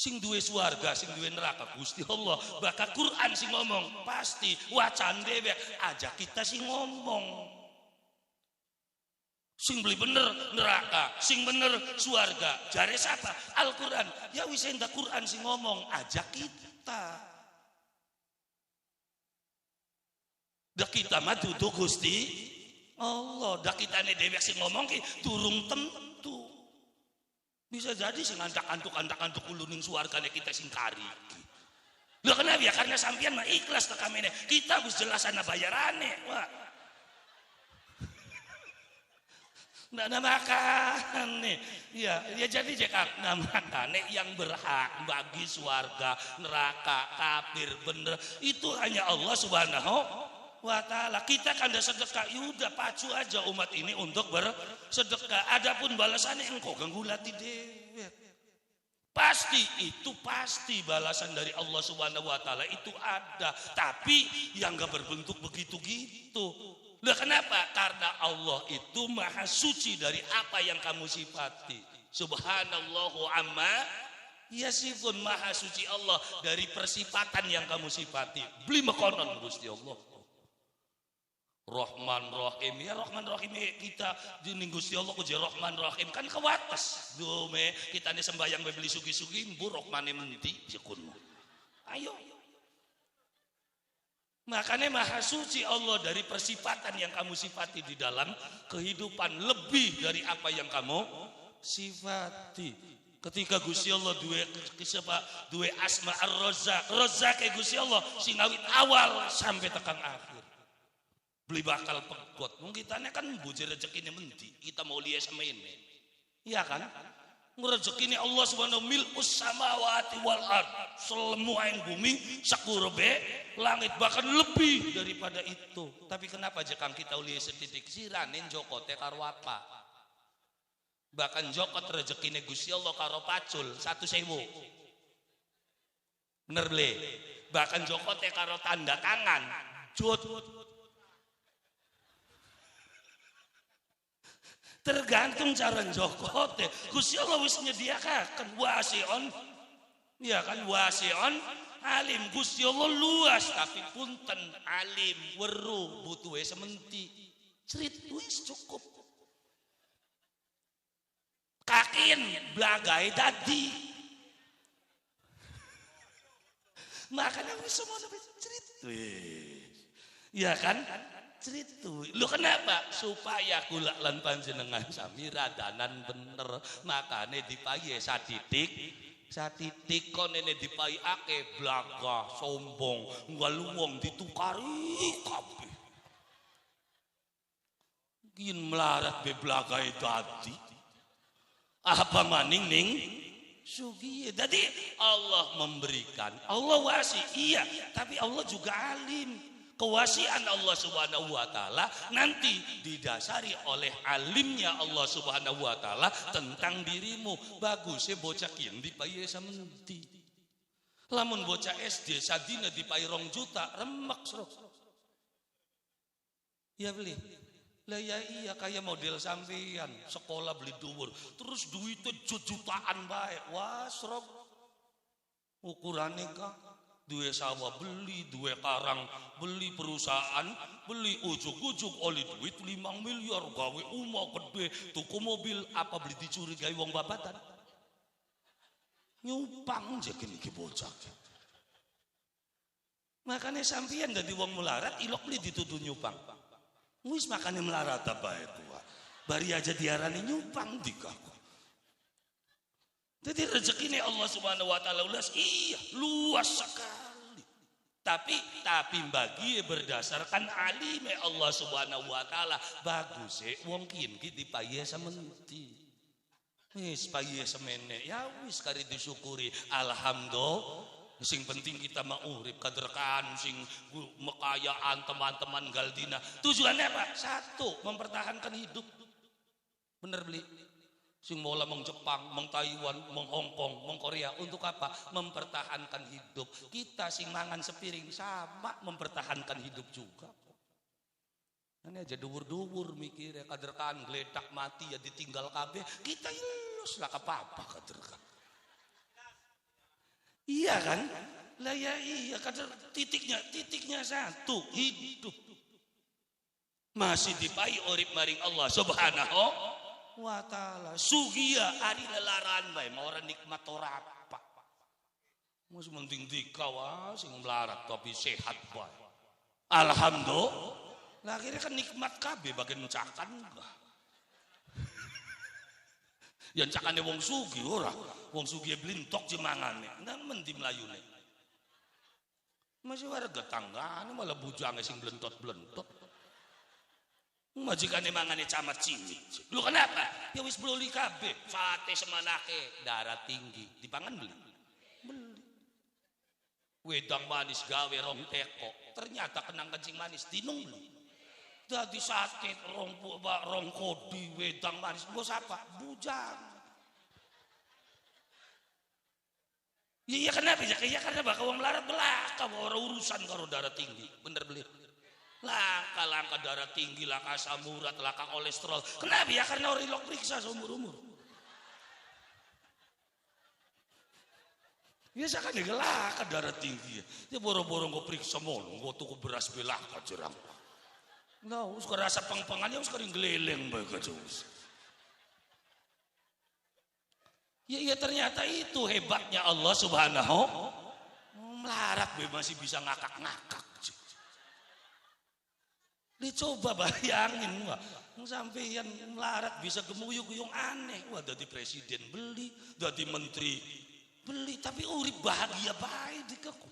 sing duwe swarga, sing duwe neraka Gusti Allah. Bakal Quran sing ngomong pasti wacan dhewe aja kita sing ngomong. Sing beli bener neraka, sing bener swarga. Jare siapa? Al-Qur'an. Ya wis endah Quran sing ngomong aja kita. Dak kita mah dudu Gusti Allah. Dak kitane dhewe sing ngomong ki durung tentu. Bisa jadi sing antak-antuk uluning suargane kita sing kari. Lho kenapa ya? Karena sampean mah ikhlas tekamene. Kita wis jelas ana bayarane, Wak. Nah makane ya jadi Kang, nah makane yang berhak bagi swarga, neraka, kafir, bener itu hanya Allah Subhanahu wa taala. Kita kan ada sedekah, yaudah pacu aja umat ini untuk bersedekah. Adapun balasannya engkau ganggulati dewe. Pasti balasan dari Allah Subhanahu wa taala itu ada, tapi yang enggak berbentuk begitu-gitu. Lah kenapa? Karena Allah itu maha suci dari apa yang kamu sifati. Subhanallahu amma yasifun, maha suci Allah dari persifatan yang kamu sifati. Beli mekonon Gusti Allah. Rahman Rahim, ya Rahman Rahim kita jening Gusti Allah ku Rahman Rahim kan kewates. Dume kita ne sembayang beli sugi-sugi mbu Rahmane menti jekun. Ayo. Makanya maha suci Allah dari persifatan yang kamu sifati di dalam kehidupan, lebih dari apa yang kamu sifati. Ketika Gusti Allah dua asma ar-Razzaq, Razzaq Gusti Allah sing awit awal sampai tekan akhir. Beli bakal pegot. Mungkin kita kan bujur rezekinya menti, kita mau lihat sama ini. Iya kan? Rezekine Allah Subhanahu mil'us samawati wal ard, semua yang bumi sakurbe langit, bahkan lebih daripada itu. Tapi kenapa jekang kita lihat setitik siranin jokote karo apa? Bahkan jokot rezekine Gusti Allah karo pacul 1.000. Bener ble? Bahkan jokote karo tanda tangan jut. Tergantung cara jokote. Gusti Allah wis nyediakaken wasi'on. Ya kan wasi'on alim. Gusti Allah luas tapi punten alim weruh butuhe sementi. Cerit wis cukup. Kakin blagai dadi. Makanya wis semua cerit. Ya kan? Ceritu. Lu kenapa? Supaya kula lan panjenengan sami radanan bener. Makane dipaye satitik konene dipayake blagah sombong nggalu wong ditukari kabeh. Gin melarat be blagae dadi. Apa maning ning sugi. Jadi Allah memberikan, Allah wasi, iya, tapi Allah juga alim. Kewasian Allah Subhanahu wa taala nanti didasari oleh alimnya Allah Subhanahu wa taala tentang dirimu. Bagusnya bocah kin dipaye samenti. Lamun bocah SD sadina dipaye 2 juta remek srok. Ya beli. Lah ya iya kayak model sampean sekolah beli dhuwur terus duitnya jutaan bae. Wah srok. Ukurane kah? Dua sawah beli, dua karang beli, perusahaan beli, ujuk-ujuk oleh duit 5 miliar gawe umah gede, tuku mobil apa beli dicurigai wong babatan. Nyupang aja kini bocah. Makanya sampean dadi wong melarat ilok beli dituduh nyupang. Wis makanya melarat apa itu? Bari aja diarani nyupang dikaku. Jadi rezeki Allah Subhanahu wa taala luas, iya, luas sekali. Tapi bagi berdasarkan alime Allah Subhanahu wa taala, bagus wong kin ki dipaye samenti. Wis paye semene, ya wis kari disyukuri. Alhamdulillah. Sing penting kita mau urip kaderkan sing mekayaan teman-teman Galdina. Tujuannya apa? Satu, mempertahankan hidup. Bener beli? Sing mola meng Jepang, meng Taiwan, meng Hong Kong, meng Korea untuk apa? Mempertahankan hidup. Kita sing mangan sepiring sama mempertahankan hidup juga. Ini aja duwur-duwur mikir ya kaderkan geledak mati ya ditinggal kabeh. Kita ilus lah apa-apa kaderkan. Iya kan? Lah ya iya kader titiknya satu, hidup. Masih dipai urip maring Allah Subhanahu wa ta'ala. Sugia ari lelaran bae orang nikmat ora apa. Mus penting dikawa sing melarat tapi sehat bae. Alhamdulillah. Lah akhirnya kan nikmat kabeh bagian cakan enggak. Yang cakane wong sugi ora. Wong sugi blintok jemangane. Nang mendi mlayune. Masih warga tanggane malah bujange sing blentot-blentot. Majikane mangane camat cilik. Lu kenapa? Ya wis bloli kabeh, sate semanake, darah tinggi, dipangan beli. Beli. Wedang manis gawe rong teko, ternyata kenang kencing manis dinung beli. Dadi sate rong kodi wedang manis, mbok sapa? Bujang. Iya kenapa ya? Ya karena bakal wong melarat belaka ora urusan karo darah tinggi. Bener belir. Langka darah tinggi, langka asam urat, langka kolesterol. Kenapa ya? Karena orang ilok periksa seumur-umur. Biasa kan ya gelaka darah tinggi. Ya boro-boro nggak periksa mon, nggak tuku beras belaka jerang. Nah, sekarang rasa peng-pengannya sekarang geleleng baik aja. Ya ternyata itu hebatnya Allah Subhanahu. Melarat be masih bisa ngakak-ngakak. Dicoba bayangin wah, sampai yang melarat bisa gemuyuk-guyung aneh. Wah, dari presiden beli, dari menteri beli, tapi urip bahagia baik dikeku.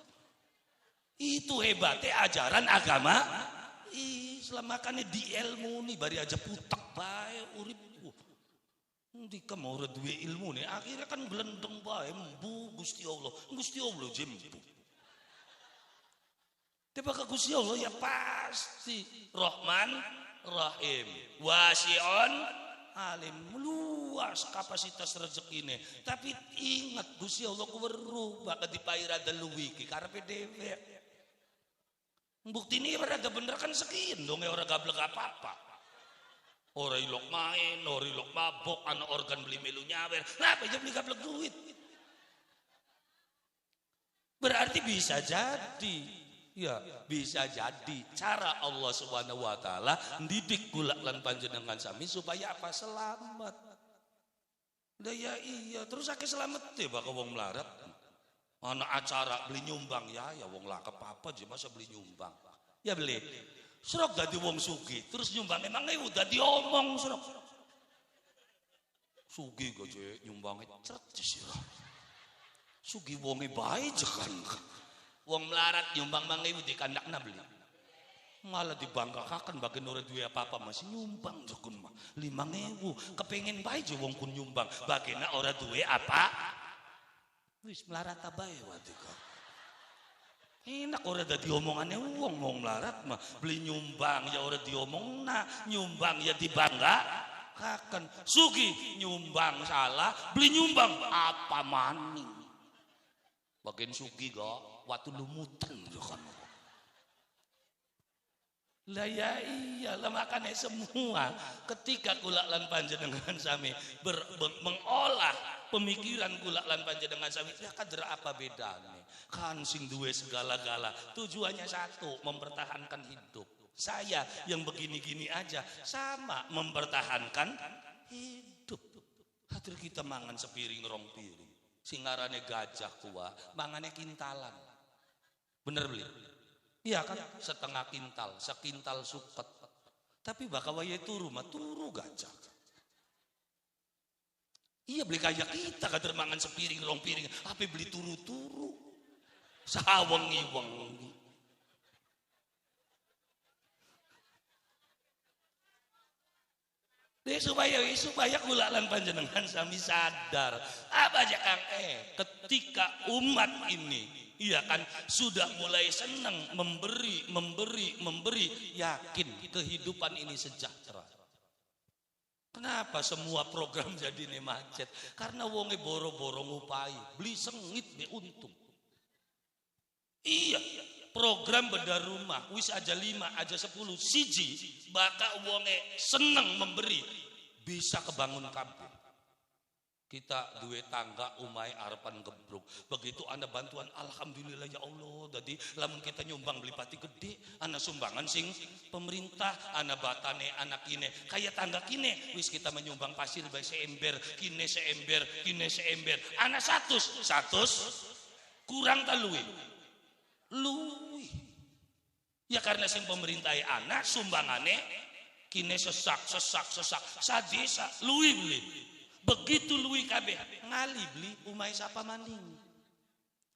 Itu hebatnya ajaran agama Islam. Makanya di ilmu nih bari aja putak baik urip. Di kemauan dua ilmu nih akhirnya kan belendeng bae mbu Gusti Allah jembu. Tapi ke Gusti Allah ya pasti Rahman Rahim wasi'un alim, luas kapasitas rezekine. Tapi ingat Gusti Allah kuweruh bakal dipaira deluwi iki karepe dhewe. Buktine rada bener kan sekian dong ora gablek apa-apa. Ora ilok main, ora ilok mabok, anak organ beli melu nyawer. Kenapa aja beli gablek duit? Berarti bisa jadi. Ya, bisa jadi cara Allah Subhanahu wa taala ndidik kula lan panjenengan sami supaya apa? Selamat. Lah ya iya, terus akeh selamet bakal wong melarat. Ana acara beli nyumbang ya wong lakep apa aja masa beli nyumbang. Ya beli. Serok dadi wong sugih terus nyumbang emang udah diomong serok. Sugih goje nyumbang cerces ya. Sugih wonge bae jekan. Wong melarat nyumbang 5.000 di kandakna beli. Malah dibanggakan bagian ora duwe apa-apa masih nyumbang jekun mah 5.000 kepengin bae je wong kun nyumbang bagena ora duwe apa. Wis melarat bae wadika. Enak ora dadi omongane wong melarat mah beli nyumbang ya ora diomongna, nyumbang ya dibanggakan. Sugih nyumbang salah, beli nyumbang apa maning. Bagian sugih kok waktu lumutan yo kan. Lah ya iyalah makanya semua ketika kula lan panjenengan sami mengolah pemikiran kula lan panjenengan sami ya kader apa bedanya kan sing duwe segala-gala tujuannya satu mempertahankan hidup. Saya yang begini-gini aja sama mempertahankan hidup. Hadir kita mangan sepiring rong piring singarane gajah kuah mangane kintalan bener beli. Iya kan setengah kintal, sekintal suket. Tapi bakal waya turu mah turu gajah. Iya beli kayak kita kader mangan sepiring rong piring, apa beli turu-turu. Sawengi-wengi. Supaya kula lan panjenengan sami sadar apa aja Kang ketika umat ini iya kan sudah mulai senang memberi yakin kehidupan ini sejahtera. Kenapa semua program jadi nih macet? Karena wonge boro-boro ngupai beli sengit be untung. Iya program bedah rumah wis aja 5 aja 10 siji bakal wonge seneng memberi bisa kebangun kabeh. Kita duwe tangga umai arepan gebruk begitu anda bantuan alhamdulillah ya Allah. Jadi lamun kita nyumbang beli pati gede ana sumbangan sing pemerintah ana batane anak kine kayak tangga kine wis kita menyumbang pasir bae seember kine seember ana 100 kurang taluwi luwi ya karena sing pemerintahe anak sumbangane kine sesak sadesa luwi beli. Begitu luwi kabeh ngali beli umai sapa maning.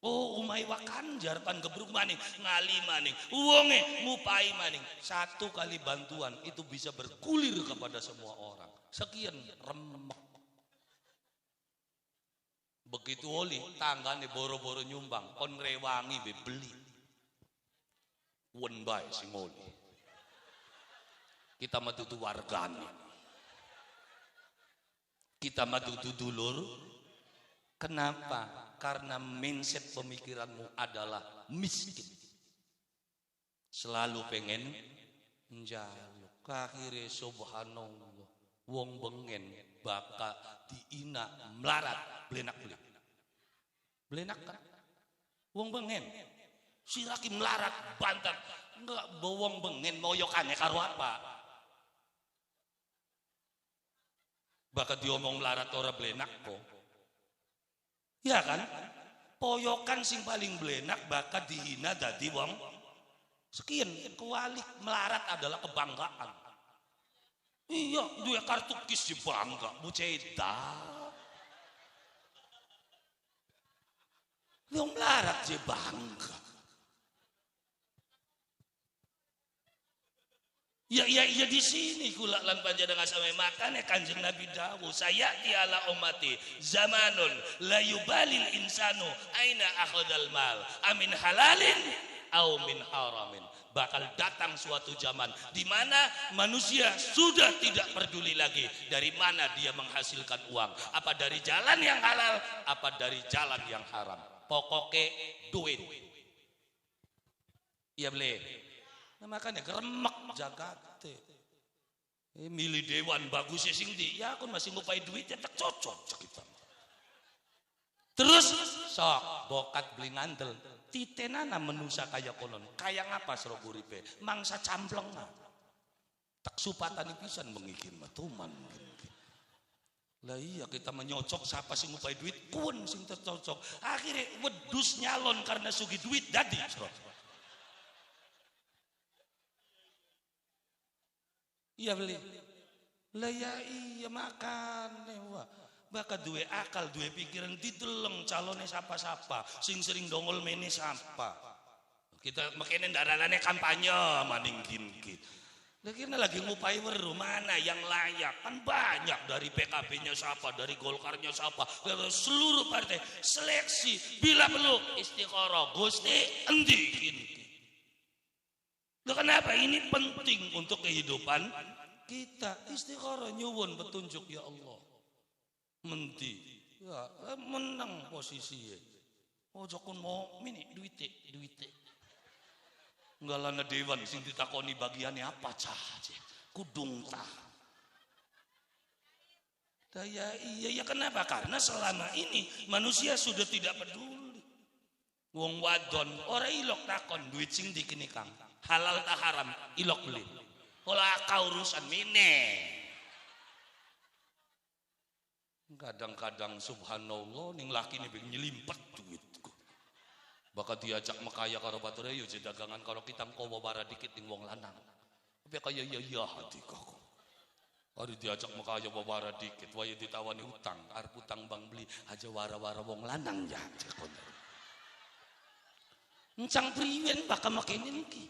Oh, umay wakanjar pan gebruk maning, ngali maning, wonge ngupai maning. Satu kali bantuan itu bisa bergulir kepada semua orang. Sekian remek. Begitu oli tanggane boro-boro nyumbang, kon rewangi be beli. Wen bae sing oli. Kita matutu wargane. Kita matutu dulur. Kenapa? Karena mindset pemikiranmu adalah miskin. Selalu pengen njaluk. Akhire subhanallah. Wong bengen baka diina melarat blenak-blenak. Blenak kan? Wong bengen. Siraki melarat bantat. Enggak bawong bengen moyokane karo apa? Baka diomong melarat ora blenak kok. Ya kan? Poyokan sing paling blenak baka dihina dadi wong sekian. Kewalik melarat adalah kebanggaan. Iya, duwe kartu kis bangga, buceda. Wong melarat je bangga. Ya di sini kula lan panjenengan sampai makane Kanjeng Nabi dawuh saya tiala ummati zamanun la yubalil insanu aina akhadal mal amin halalin au min haramin. Bakal datang suatu zaman di mana manusia sudah tidak peduli lagi dari mana dia menghasilkan uang, apa dari jalan yang halal apa dari jalan yang haram. Pokoknya duit. Iya beli. Nah, makanya geremek jagate. Milih dewan bagus sing di. Ya aku masih ngupai duit ya tak cocok kita. Terus sok bokat beli ngandel. Titenana menusa kaya konon. Kaya ngapa sro uripe? Mangsa campleng. Tak supatani pisan mengikin matuman. Lah iya kita menyocok siapa sing ngupai duit kun sing tercocok. Akhirnya wedus nyalon karena sugi duit dadi sro. Iya beli. Lah ya iya makan wah. Baka duwe akal, duwe pikiran dideleng calonnya siapa-siapa, sing sering dongol mene siapa. Kita makanya darahane kampanye maning gini. Lagi ngupai weru mana yang layak kan banyak dari PKB-nya siapa, dari Golkarnya siapa, seluruh partai seleksi bila perlu istiqoroh Gusti endi gini. Kenapa ini penting untuk kehidupan kita istiqoroh nyuwun petunjuk ya Allah. Menti ya menang posisi ojo kon mau mini duite ngalana dewan sing ditakoni bagiannya apa cah kudung tah daya iya kenapa karena selama ini manusia sudah tidak peduli wong wadon ora ilok takon duit sing dikini kang halal tak haram ilok beli ola ka urusan mine. Kadang-kadang subhanallah ning laki ini nyelimpet duitku. Bakal diajak mekaya karo batur ayo dagangan karo kita kowo bara dikit ning wong lanang. Tapi kaya ya hati kok. Ari diajak mekaya bara dikit wae ditawani utang, arep utang bang beli aja wara-wara wong lanang ya kon. Encang priwen bakal makene niki.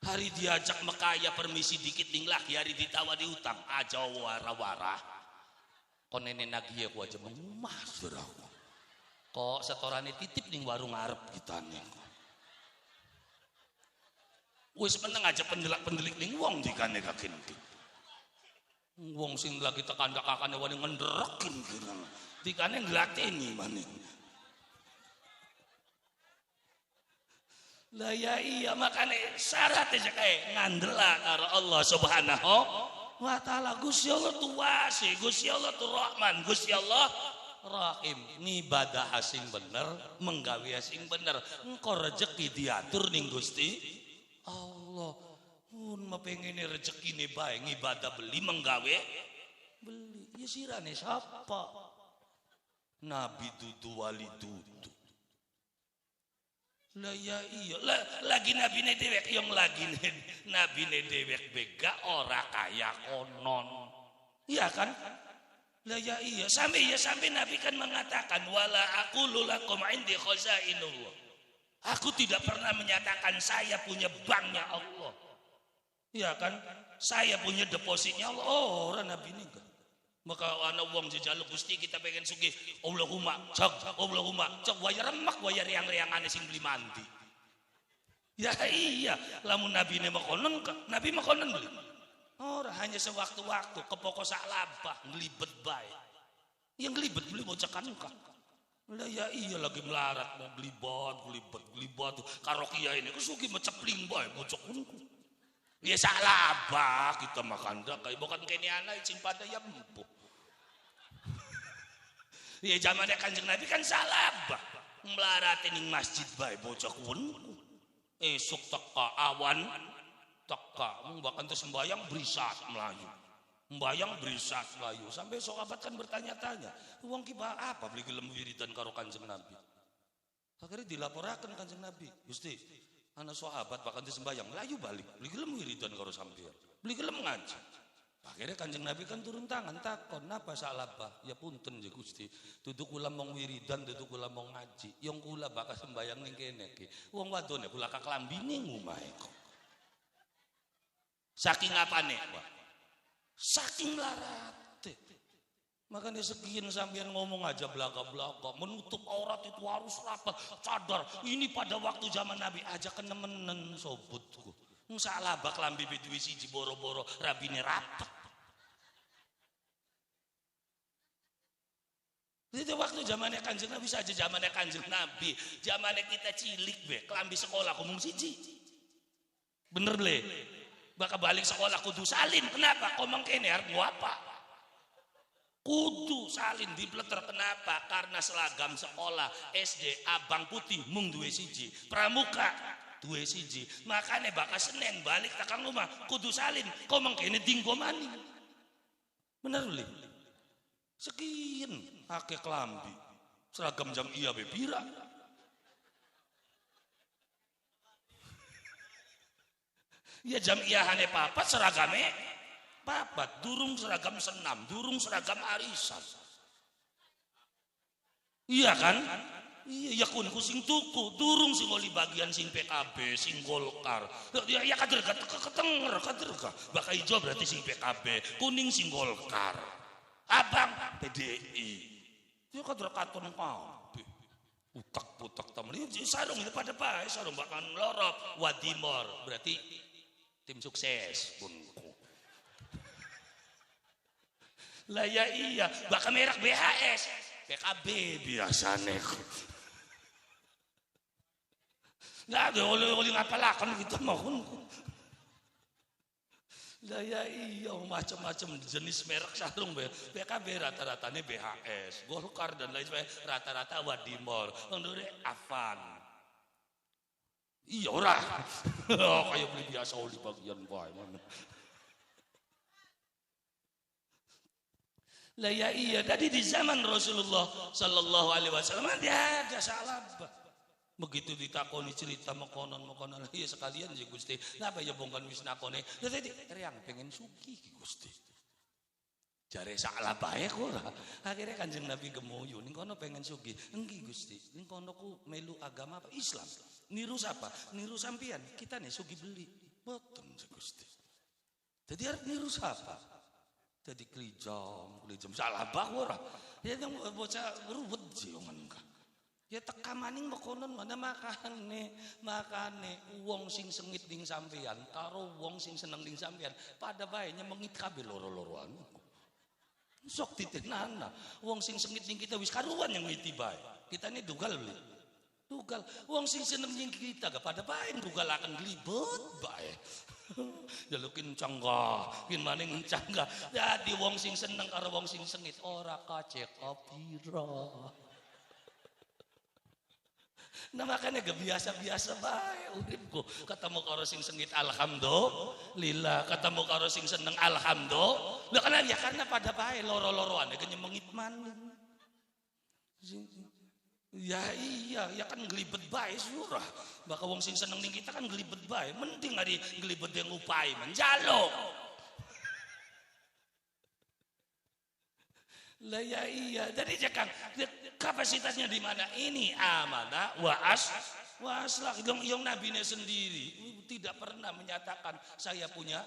Hari diajak mekaya permisi dikit ning laki hari ditawani utang aja wara-wara. Kon nenek nagih aku aja mengumas beraku. Kok setorane titip ning warung arep kitane. Wis meneng aja pendelik ning wong dikane kakin. Wong sing lagi tekan kakane wani ngendrekin kira. Dikane nglateni maning. Lah ya iya makane syarat aja kae ngandela karo Allah Subhanahu wa ta'ala. Gusti Allah tu wasi, Gusti Allah tu Rahman, Gusti Allah Rahim. Ngibadah asing bener, menggawe asing bener. Engkau rezeki diatur ning Gusti Allah. Mun mapengene rezekine bae ngibadah beli menggawe beli. Ya sirane sapa? Nabi dudu wali dudu. Lah ya iya lagi nabine dewek yang lagi nabine dewek bega ora kaya konon iya kan Lah ya iya, sampai Nabi kan mengatakan wala aqulu lakum indi khazainullah. Aku tidak pernah menyatakan saya punya banknya Allah. Iya kan? Saya punya depositnya Allah. Oh, orang Nabi ini enggak. Maka ana wong jejaluk Gusti kita pengen sugih. Allahumma cek wayar remak wayar yang-reangane sing beli mandi. Ya iya, lamun Nabi ini makonon, Nabi makonon beli. Orang hanya sewaktu-waktu kepokok sak labah ngelibet bae. Yang ngelibet beli bocakan kah? Lah ya iya lagi melarat mau gelibet karo kiai ini kusugi mecepling bae bocok kunku. Ya sak labah kita makan dak kayak bukan kene anak sing pada ya empuk. Ya zamannya Kanjeng Nabi kan sak labah. Melarat ning masjid bae bocok kunku. Esuk teka awan teka bahkan tuh sembayang berisat melayu. Mbayang berisat melayu sampai sahabat kan bertanya-tanya uang kiba apa beli gelem wiridan karo Kanjeng Nabi akhirnya dilaporakan Kanjeng Nabi Gusti anak sahabat bahkan sembayang layu balik beli gelem wiridan karo sampeyan beli gelem ngaji akhirnya Kanjeng Nabi kan turun tangan takon napa salabah ya punten ya Gusti duduk kula mong wiridan duduk kula mong ngaji yang kula bakal sembayang ning kene iki wong wadone kula kaklambine ngumahe kok saking apane Pak saking larate makanya sekian sampean ngomong aja belaka-belaka menutup aurat itu harus rapat cadar ini pada waktu zaman Nabi aja kenemenen sobutku salah bak lambi beduwi siji boro-boro rabine rapat itu waktu zamannya Kanjeng Nabi saja zamannya Kanjeng Nabi zamannya kita cilik be kelambi sekolah ngomong siji bener ble bakal balik sekolah kudu salin kenapa komong kene arep apa kudu salin dipleter kenapa karena seragam sekolah SD abang putih mung duwe siji pramuka duwe siji makanya bakal Senin balik takang rumah kudu salin komong kene dinggo maning bener li sekian akeh klambi seragam jam iya be pira ya jamiahane papat seragame papat durung seragam senam durung seragam arisan iya kan iya ya kunku sing tuku durung sing oli bagian sing PKB sing Golkar ya kader ketenger kader bakal hijau berarti sing PKB kuning sing Golkar abang PDI ya kader katon kabeh utak-utak temen sarung itu pada bae sarung bakal lorop wadimor berarti tim sukses bunku lah ya iya bakal merek BHS PKB biasane nggak ada oleh ngapalakan gitu mau lah ya iya macam-macam jenis merek sarung PKB rata-ratanya BHS Golkar dan lain sebagainya rata-rata Wadimor menurut Avan iya ora kayak beli biasa oli bagian bae mana lah ya iya tadi di zaman Rasulullah sallallahu alaihi wasallam dia ada salah begitu ditakoni cerita mekonon ya sekalian sih Gusti napa ya bongkan wis nakone ya tadi reang pengen sugih Gusti jare salah bae ora akhirnya Kanjeng Nabi gemoyo ning kono pengen sugih enggi Gusti ning kono ku melu agama apa Islam niru siapa? Niru sampian. Kita nih sugi beli. Boten Gusti. Jadi harus niru siapa? Jadi kelijam salah bah ora. Ya yang bocah ruwet jongan ka. Ya teka maning mekonon mana makane wong sing sengit ning sampean karo wong sing seneng ning sampean pada bae nyemengit kabeh loro-loroan. Sok titenana. Wong sing sengit ning kita wis karuan yang ngiti bae. Kita ini dugal beli. Tugal, wong sing seneng ning kita gak pada bae tugal akan glibet bae. Jalukin canggah, kin maning canggah. Jadi wong sing seneng karo wong sing sengit ora kacek pira. Nah makanya gak biasa-biasa bae uripku. Ketemu karo sing sengit alhamdulillah, ketemu karo sing seneng alhamdulillah. Lah karena ya karena pada bae loro-loroane nyemengit maning. Ya iya, ya kan ngelibet bae surah. Bakal wong sing seneng ning kita kan ngelibet bae. Mending ari ngelibet yang upai menjaluk. Lah ya iya, jadi jangan kapasitasnya di mana? Ini amanah wa aslah. Yang nabinya sendiri tidak pernah menyatakan saya punya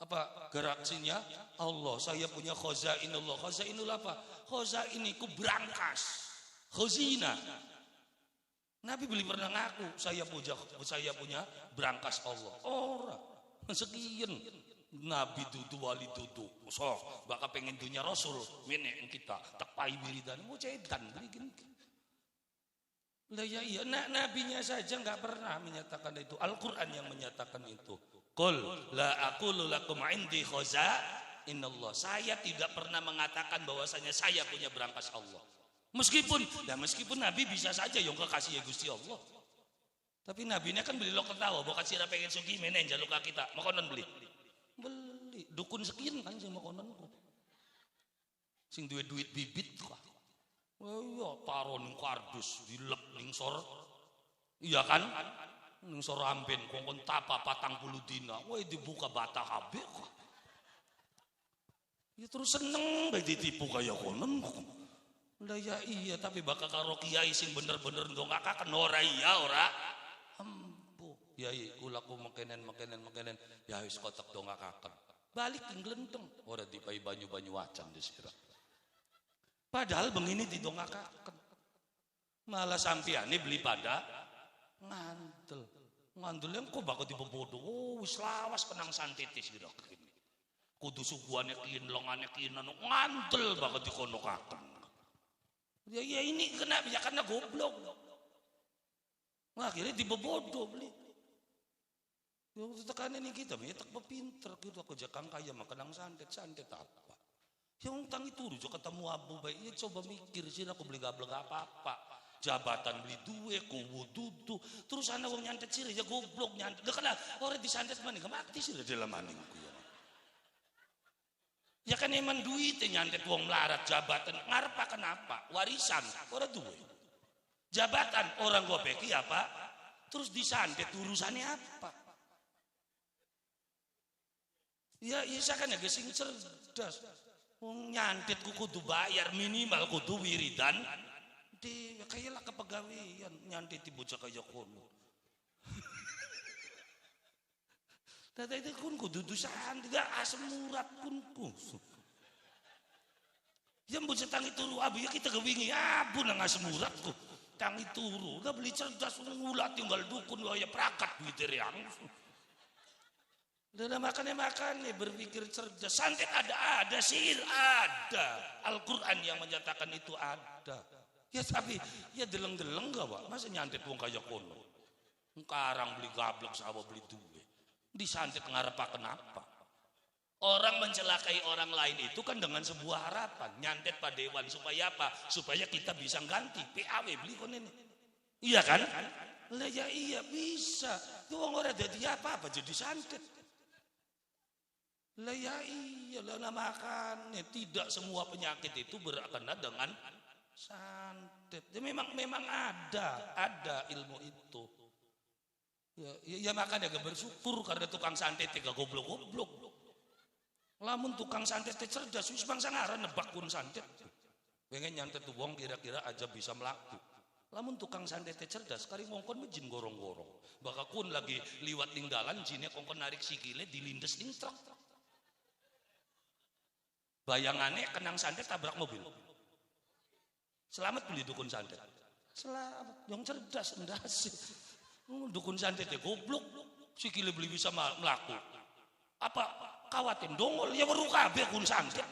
apa geraksinya Allah, saya punya khazainullah. Khazainul apa? Khazainiku berangkas. Khazina. Nabi beli pernah ngaku saya punya berangkas Allah. Orang sekian Nabi dudu wali dudu. So, bakal pengen dunia Rasul. Ini kita tepai wiridan mau cedan beli gini. Lah ya iya, nabinya saja nggak pernah menyatakan itu. Al-Qur'an yang menyatakan itu. Qul la aqulu lakum indi khazainallah. Saya tidak pernah mengatakan bahwasanya saya punya berangkas Allah. Meskipun Nabi bisa saja yang kekasih ya Gusti Allah. Tapi nabinya kan beli lo ketawa, bokat sira pengen sugi menen jaluk kita, makonon beli. Beli dukun sekian kan sing makonon kok. Sing duit bibit kok. Oh iya taruh ning kardus dilep ning sor. Iya kan? Ning sor amben kongkon tapa 40 dina. Woi dibuka bata kabeh kok. Ya terus seneng bae ditipu kaya konon kok. Lah ya iya tapi bakal karo kiai sing bener-bener ndongakaken ora iya ora. Ampuh. Yai kula ku mekenen ya wis kotak dongakaken. Balik ing glenteng ora dipai banyu-banyu wacan disira. Padahal begini didongakaken. Malah sampeane beli pada ngandel. Ngandel yang kok bakal dibebodo. Oh wis lawas kenang santitis sira kene. Kudu suguhane kiin longane kiin ngandel bakal dikonokaken. Ya ini kenapa? Ya karena goblok. Wah, akhirnya dibebodo beli. Yang tekan ini kita, ya tak pinter gitu aku jakang kaya makan santet apa. Yang utang itu rujuk ketemu abu baik, ya coba mikir sih aku beli gablek apa. Jabatan beli duwe, kubu dudu, terus anak wong nyantet sih ya goblok nyantet. Gak kenal orang disantet mana mati sih dalam maningku ya. Ya kan emang duit nyantet wong melarat jabatan ngarpa kenapa warisan orang duwe jabatan orang gopeki apa terus disantet urusannya apa ya saya kan ya sing cerdas wong nyantet kudu bayar minimal kudu wiridan di kayak lah kepegawaian nyantet di bocah kaya kono tata itu kun kudu dusan tidak asam urat kun yang bocah tangi turu abu ya kita kewingi abu nang asam urat ku tangi turu udah beli cerdas ngulat tinggal dukun ya prakat gitu yang udah makan berpikir cerdas santet ada sihir ada Al-Quran yang menyatakan itu ada ya tapi ya deleng-deleng gak Pak masa nyantet wong kaya kono karang beli gablek sawah beli duwe disantet ngarepaken apa orang mencelakai orang lain itu kan dengan sebuah harapan nyantet pada dewan supaya apa supaya kita bisa ganti PAW beli kon ini iya kan lah ya iya bisa wong ora dadi apa jadi santet lah ya iya lah makanya tidak semua penyakit itu berkena dengan santet ya, memang ada ilmu itu. Ya makanya gak bersyukur karena tukang santet gak goblok-goblok. Lamun tukang santet cerdas wis bangsa ngaran nebak kun santet. Pengen nyantet tuh wong kira-kira aja bisa melaku. Lamun tukang santet cerdas kari ngongkon jin gorong-gorong. Baka kun lagi liwat ning dalan jinnya kongkon narik sikile dilindes ning truk. Bayangannya kenang santet tabrak mobil. Selamat beli dukun santet. Selamat yang cerdas endasi. Dukun santet ya goblok sikile beli bisa melaku apa kawatin dongol ya baru kabeh kun santet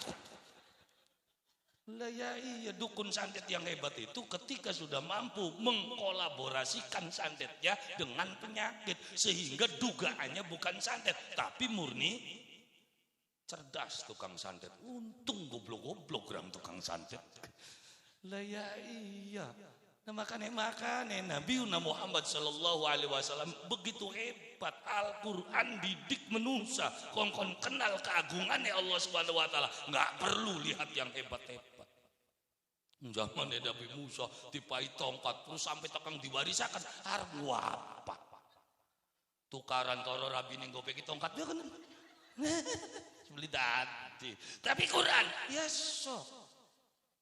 lah ya iya dukun santet yang hebat itu ketika sudah mampu mengkolaborasikan santetnya dengan penyakit sehingga dugaannya bukan santet tapi murni cerdas tukang santet untung goblok-goblok gram tukang santet lah ya iya. Nah, makanya Nabi Muhammad Sallallahu Alaihi Wasallam begitu hebat Al-Quran didik menusa kongkon kenal keagungannya Allah Subhanahu Wa Taala nggak perlu lihat yang hebat-hebat zaman Nabi Musa dipai tongkat terus sampai tekang diwarisakan harap apa tukaran toro rabi ning gopeki tongkat dia kan beli dat hati. Tapi Quran, ya sok.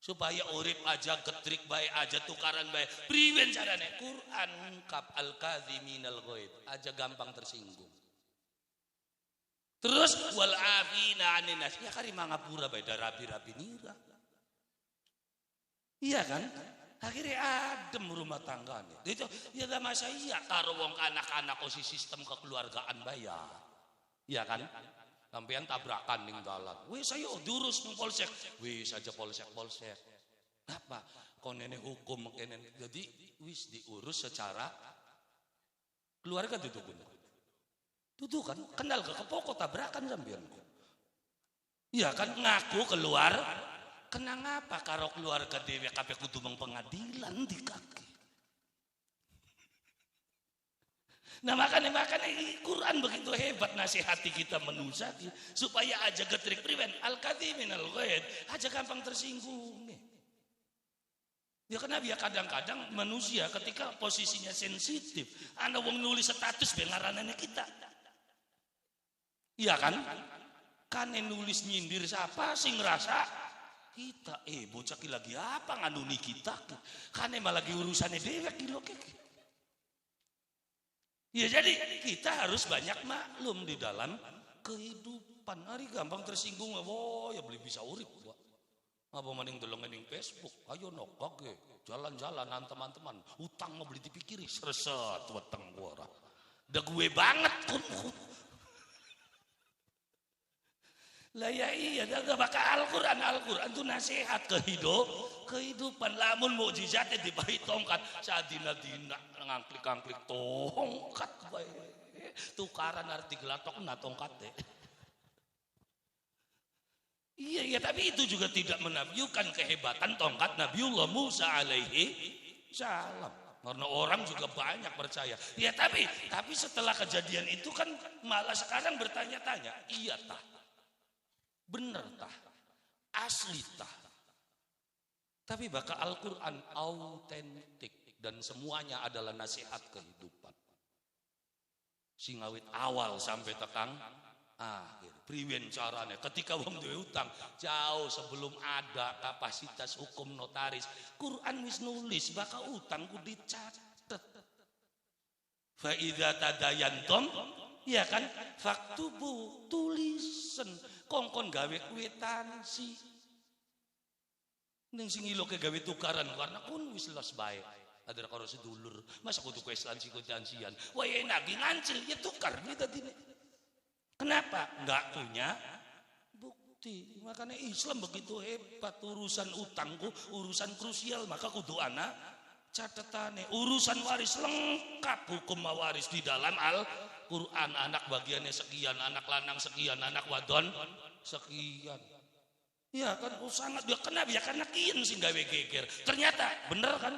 Supaya urip aja getrik baik aja tukaran baik. Priwen carane Quran ungkap al-kadhiminal ghaid, aja gampang tersinggung. Terus wal afina anin nas, ya kari mangapura bae rapi-rapi nira. Iya kan? Akhirnya adem rumah tangganya. Itu ya dah masa iya karo wong anak-anak osi sistem kekeluargaan bayar. Iya kan? Sampean tabrakan ning dalan. Wis ayo diurus ning polsek. Wis aja polsek. Apa? Kon nenek hukum kene. Jadi wis diurus secara keluarga duduk. Duduk kan kenal ke pokok tabrakan sampean. Iya kan ngaku keluar. Kenang apa karo keluarga dhewe kabeh kudu meng pengadilan di kaki. Nah makanya Quran begitu hebat nasihati kita manusia supaya aja getrik priwen al-kadhiminal ghaid, aja gampang tersinggung. Ya kenapa ya kadang-kadang manusia ketika posisinya sensitif, ana wong nulis status be ngaranane kita. Iya kan? Kane nulis nyindir siapa sing ngerasa kita bocah ki lagi apa nganuni kita? Kane malah lagi urusane dhewe ki lho. Ya jadi kita harus banyak maklum di dalam kehidupan. Hari gampang tersinggung, ya beli bisa urip. Apa mending delongan ning Facebook, ayo nokok jalan-jalanan teman-teman. Utang mau beli dipikiri, sereset weteng ora. Udah gue banget kun. Lah ya iya, dah bakal Al-Quran itu nasihat kehidupan. Lamun mukjizatnya dibahi tongkat, sadina-dina ngangklik tongkat bae. Tukaran arti gelatok na tongkat deh. Iya, tapi itu juga tidak menafikan kehebatan tongkat Nabiullah Musa alaihi salam. Karena orang juga banyak percaya. Ya tapi setelah kejadian itu kan malah sekarang bertanya-tanya, iya tah? Bener tah? Asli tah? Tapi bakal Al-Quran autentik dan semuanya adalah nasihat kehidupan. Singawit awal sampai tekang akhir. Priwen caranya ketika wong duwe utang jauh sebelum ada kapasitas hukum notaris, Quran wis nulis bakal utang ku dicatet. Fa idza tadayantum, ya kan, faktubu, tulisan kongkon gawe kwitansi. Ning sing iloke gawe tukaran karena kun wis los bae. Ada karo sedulur, masa kudu kwitansian. Wah enak ngancil ya tukar kita dine. Kenapa? Enggak punya bukti. Makanya Islam begitu hebat. Urusan utangku, urusan krusial. Maka kudu ana catatane. Urusan waris lengkap hukum waris di dalam Al-Quran. Anak bagiannya sekian, anak lanang sekian, anak wadon sekian. Ya kan, sangat dia kenapa? Ya karena kian sih gawe geger. Ternyata bener kan?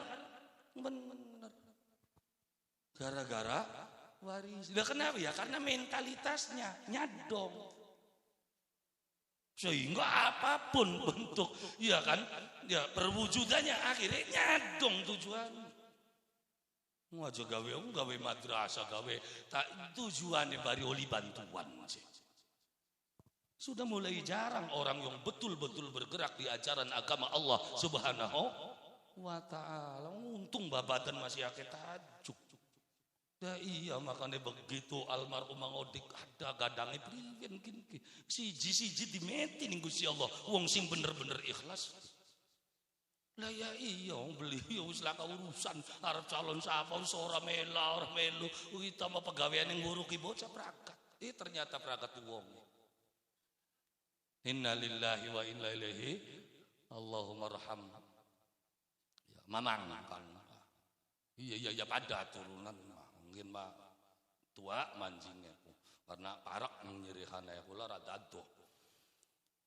Bener. Gara-gara waris. Nah, kenapa ya? Karena mentalitasnya nyadong. Sehingga apapun bentuk, ya kan? Ya perwujudannya akhirnya nyadong tujuan. Ngajo gawe madrasah gawe tak tujuannya bari oli bantuan sih. Sudah mulai jarang orang yang betul-betul bergerak di ajaran agama Allah Subhanahu wa ta'ala. Untung babadan masih akeh tajuk. Ya iya makanya begitu almarhum Odik ada gadangnya priwen gini siji dimeti ning Gusti Allah wong sing bener-bener ikhlas. Lah ya iya beli wis laka urusan arep calon sapa wis ora melu kita mah pegawean ning nguruki bocah prakat. Ternyata prakat wong. Innalillahi wa inna ilaihi Allahumma arham. Ya mamang kan. Iya pada turunan mungkin mah tua mancingnya karena parak nyerihan ya kula rada adoh.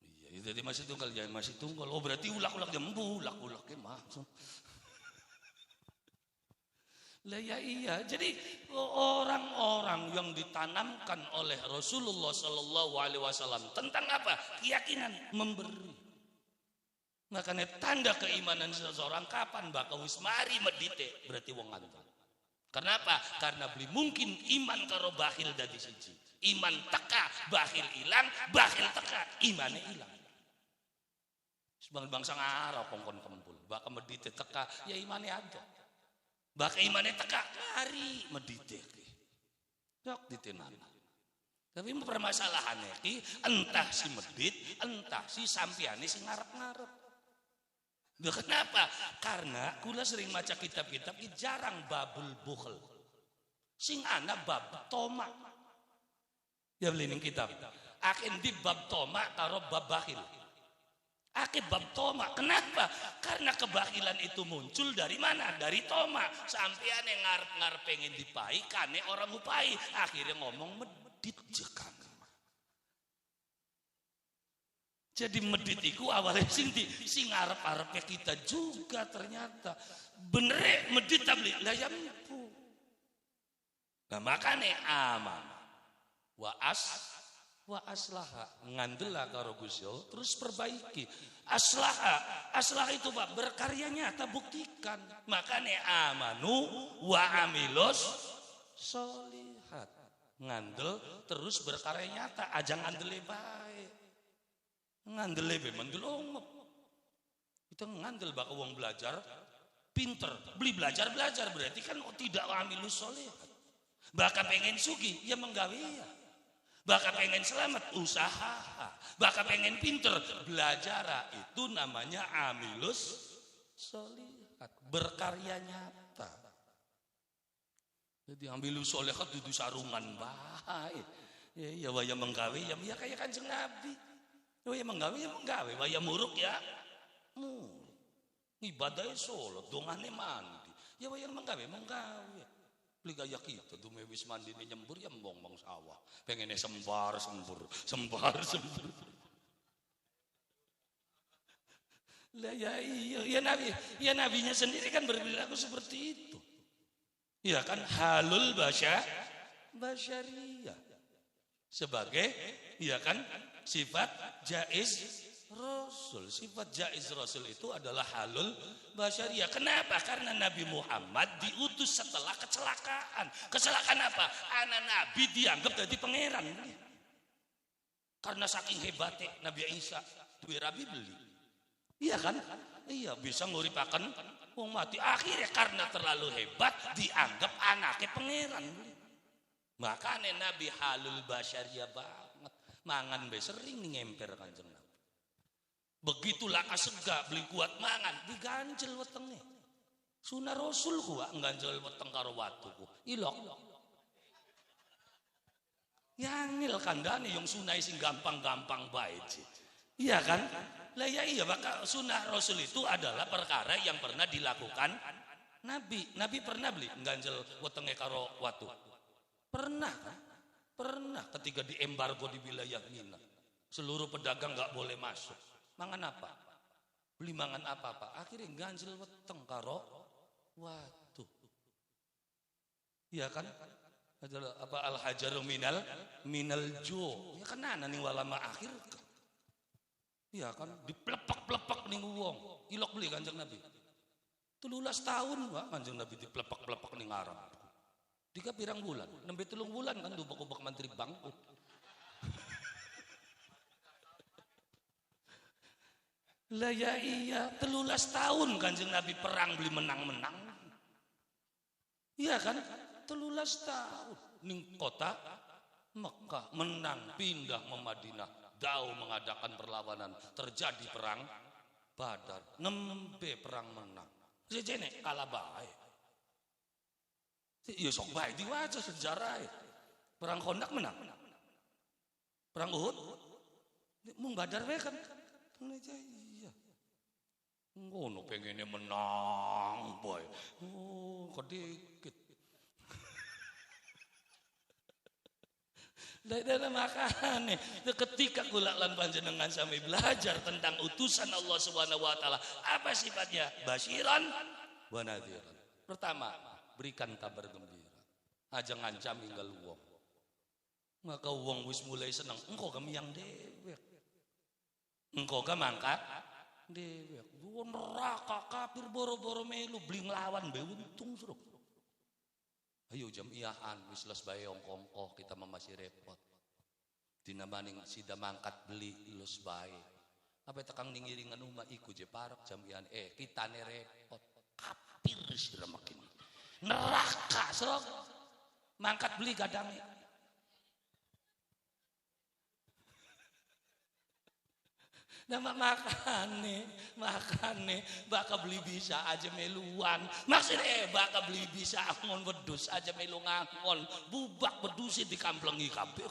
Iya jadi masih tunggal. Oh berarti ulak-ulak jembu, ulak-ulak mah. Lah ya iya. Jadi orang-orang yang ditanamkan oleh Rasulullah sallallahu alaihi wasallam tentang apa? Keyakinan memberi. Makanya tanda keimanan seseorang kapan bakal wis mari medite berarti wong ngandel. Kenapa? Karena beli mungkin iman karo bakhil dadi siji. Iman teka, bakhil ilang, bakhil teka, imane ilang. Bangsa ngarap kongkon kempul, baka medite teka, ya imane ada. Baka imane teka, kari medite. Dok ditenan. Tapi permasalahannya ki entah si medit, entah si sampiane si ngarep-ngarep. Kenapa? Karena kula sering maca kitab-kitab jarang babul bukhl. Sing ana bab toma. Ya beli ning kitab. Akin di bab toma karo bab bakhil. Akin bab toma. Kenapa? Karena kebakilan itu muncul dari mana? Dari toma. Sampeyan ngarep-ngarep pengen dipai kane orang upai. Akhirnya ngomong medit jekan. Jadi medit iku awalnya sing arep-arepnya kita juga ternyata bener medit tabli lah ya mampu. Nah makane aman wa aslaha ngandela karo Gusti Allah terus perbaiki. Aslaha itu Pak berkarya nyata buktikan. Makane amanu wa amilos solihat ngandel terus berkarya nyata aja ngandele baik. Ngandel be mendelongop. Itu ngandel baka wong belajar pinter, beli belajar berarti kan tidak amilus soleh. Baka pengen sugi ya menggawe ya. Baka pengen selamat usaha. Baka pengen pinter belajar itu namanya amilus solihat, berkarya nyata. Jadi amilus solihat itu sarungan baik. Ya waya menggawe ya kayak Kanjeng Nabi. Ya menggawe, waya muruk ya. Ibadahnya sholat, dongane mandi. Ya waya menggawe. Beli gaya kita, dume wis mandi nyembur ya mbong sawah. Pengennya sembar sembur. Lah ya iya, ya nabinya sendiri kan berperilaku seperti itu. Ya kan halul basyariyah. Sebagai ya kan sifat jaiz rasul. Sifat jaiz rasul itu adalah halul basyariyah. Kenapa? Karena Nabi Muhammad diutus setelah kecelakaan. Kecelakaan apa? Anak Nabi dianggap jadi pangeran. Karena saking hebatnya Nabi Isa duwe rabi beli. Iya kan? Iya bisa nguripaken wong mati. Akhirnya karena terlalu hebat dianggap anaknya pangeran. Makanya Nabi halul basyariyah banget. Mangan be sering ngemper Kanjeng Nabi. Begitulah kasega beli kuat mangan diganjel wetenge. Sunah Rasul ku ngganjel weteng karo watu ku. Ilok. Yangil kandane yang sunah sing gampang-gampang bae. Iya kan? Lah ya iya maka sunah Rasul itu adalah perkara yang pernah dilakukan Nabi. Nabi pernah beli ngganjel wetenge karo watu. Pernah kan? Pernah ketika diembargo di wilayah Mina. Seluruh pedagang gak boleh masuk. Mangan apa? Beli mangan apa-apa. Akhirnya ganjil weteng karo watu. Iya kan? Adalah apa al-hajaru minal jo. Ya kan ana ning walama akhir. Iya kan diplepak-plepak ning wong. Ilok beli Kanjeng Nabi. 13 tahun Pak Kanjeng Nabi diplepak-plepak ning Arab. Dika pirang bulan, nembe 3 bulan kan dubak-ubak menteri bank. Lah ya iya, 13 tahun Kanjeng Nabi perang beli menang-menang. Iya kan? 13 tahun ning kota Mekah menang pindah ke Madinah. Dau mengadakan perlawanan, terjadi perang Badar. Nembe perang menang. Jejene kalah bae. Ya sok baik diwaca sejarah. Perang Khandaq menang. Perang Uhud mung Badar wae kan. Iya. Ngono pengennya menang boy. Oh, kedikit. Dan makanya ketika kula lan panjenengan sampai belajar tentang utusan Allah Subhanahu wa taala, apa sifatnya? Basyiran wa nadhiran. Pertama, berikan kabar gembira. Aja ngancam hingga wong. Maka wong wis mulai seneng. Engkau kami yang dewek. Engkau ka mangkat dewek. Wong neraka kafir boro-boro melu beli nglawan be untung suruh. Ayo jamiahan wis les bae ongko kita masih repot. Dina maning sida mangkat beli les bae. Apa tekang ningiringan umah iku je parok jamiahan kitane repot. Kapir sira makin. Neraka serok. Mangkat beli gadange. Nama makane bakal beli bisa aja meluan. Maksudnya bakal beli bisa angon wedus aja melu ngangon. Bubak wedusi dikamplengi kabeh.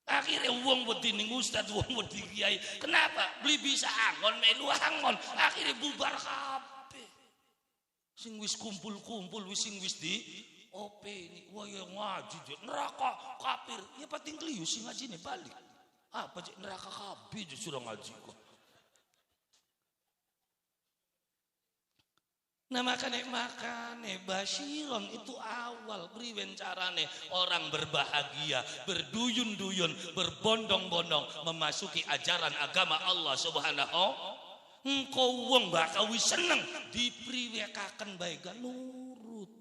Akhirnya wong wedi ning ustaz, wong wedi kiai. Kenapa? Beli bisa angon melu angon. Akhirnya bubar kabeh. Sing wis kumpul-kumpul sing wis di openi. Wah ya ngaji neraka kafir. Ya pating kliu sing ngajine balik. Apa cek neraka kabeh sudah ngaji kok. Nah makane basyiron itu awal priwen carane orang berbahagia, berduyun-duyun, berbondong-bondong memasuki ajaran agama Allah Subhanahu. Engkau wong bakal wis seneng dipriwekaken bae nurut.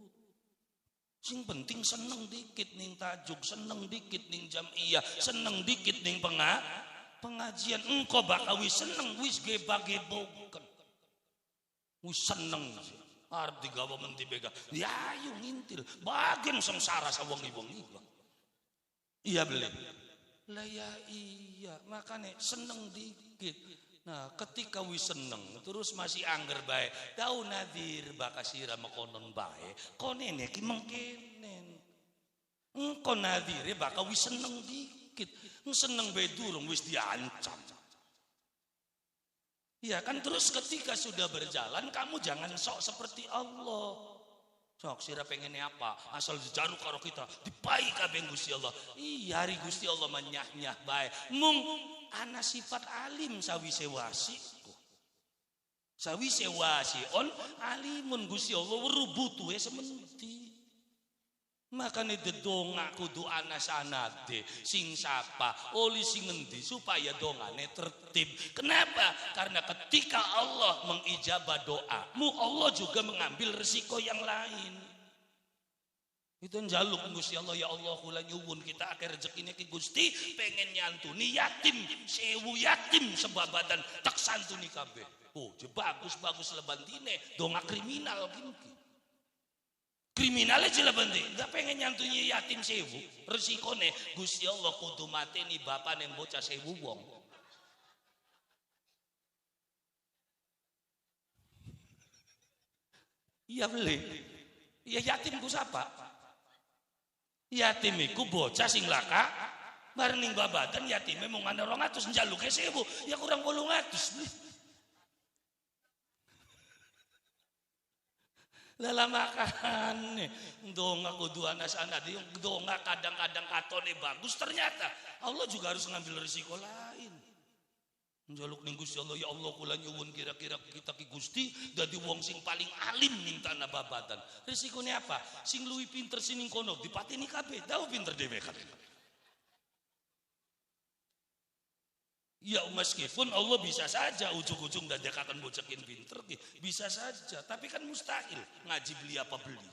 Sing penting seneng dikit ning tajuk, seneng dikit ning jamiah, seneng dikit ning pengajian. Engkau bakal wis seneng wis gebag-geboken. Wis seneng arep digawa menti bega. Ya ayo ngintil, bagian sengsara sawong-wong iku. Iya beli. Lah ya iya, makane seneng dikit. Nah, ketika wis seneng terus masih angger bae, tau nadir bakasira mekonon bae, konene ki mengkenen. Engko nadire bakal wis seneng dikit. Seneng bae durung wis diancam. Ya kan terus ketika sudah berjalan kamu jangan sok seperti Allah. Sok sira pengennya apa? Asal dijaru karo kita, dipai kabeh Gusti Allah. Iya hari Gusti Allah menyah-nyah bae. Mung ana sifat alim sawise wasi. Sawise wasi on alimun Gusti Allah weruh butuhe sementi. Makane dedonga kudu ana sanade sing sapa oli sing ngendi supaya dongane tertib. Kenapa? Karena ketika Allah mengijabah doamu, Allah juga mengambil resiko yang lain. Itu njaluk Gusti Allah, ya Allah kula nyuwun kita akhir rezekine ki Gusti pengen nyantuni yatim, 1000 yatim sebabadan tak santuni kabeh. Oh, je bagus lebantine donga kriminal gini. Kriminalnya jelebandi, nggak pengen nyantuni yatim 1000. Resikone Gusti Allah kudu mateni bapak yang bocah 1000 wong. Iya beli. Ya yatim ku siapa? Yatim iku bocah sing laka. Bareng ning babadan yatime mung ana 200 njaluke 1000, ya kurang 800 beli. Lala makan donga kudu ana sanad yang donga kadang-kadang katone bagus ternyata Allah juga harus ngambil risiko lain. Njaluk ning Gusti Allah, ya Allah kula nyuwun kira-kira kita ki Gusti dadi wong sing paling alim ning tanah babadan. Risikone apa? Sing luwih pinter sining kono dipateni kabeh, tau pinter dhewe kan. Ya meskipun Allah bisa saja ujung-ujung dadekaken bocekin pinter bisa saja, tapi kan mustahil ngaji beli apa beli.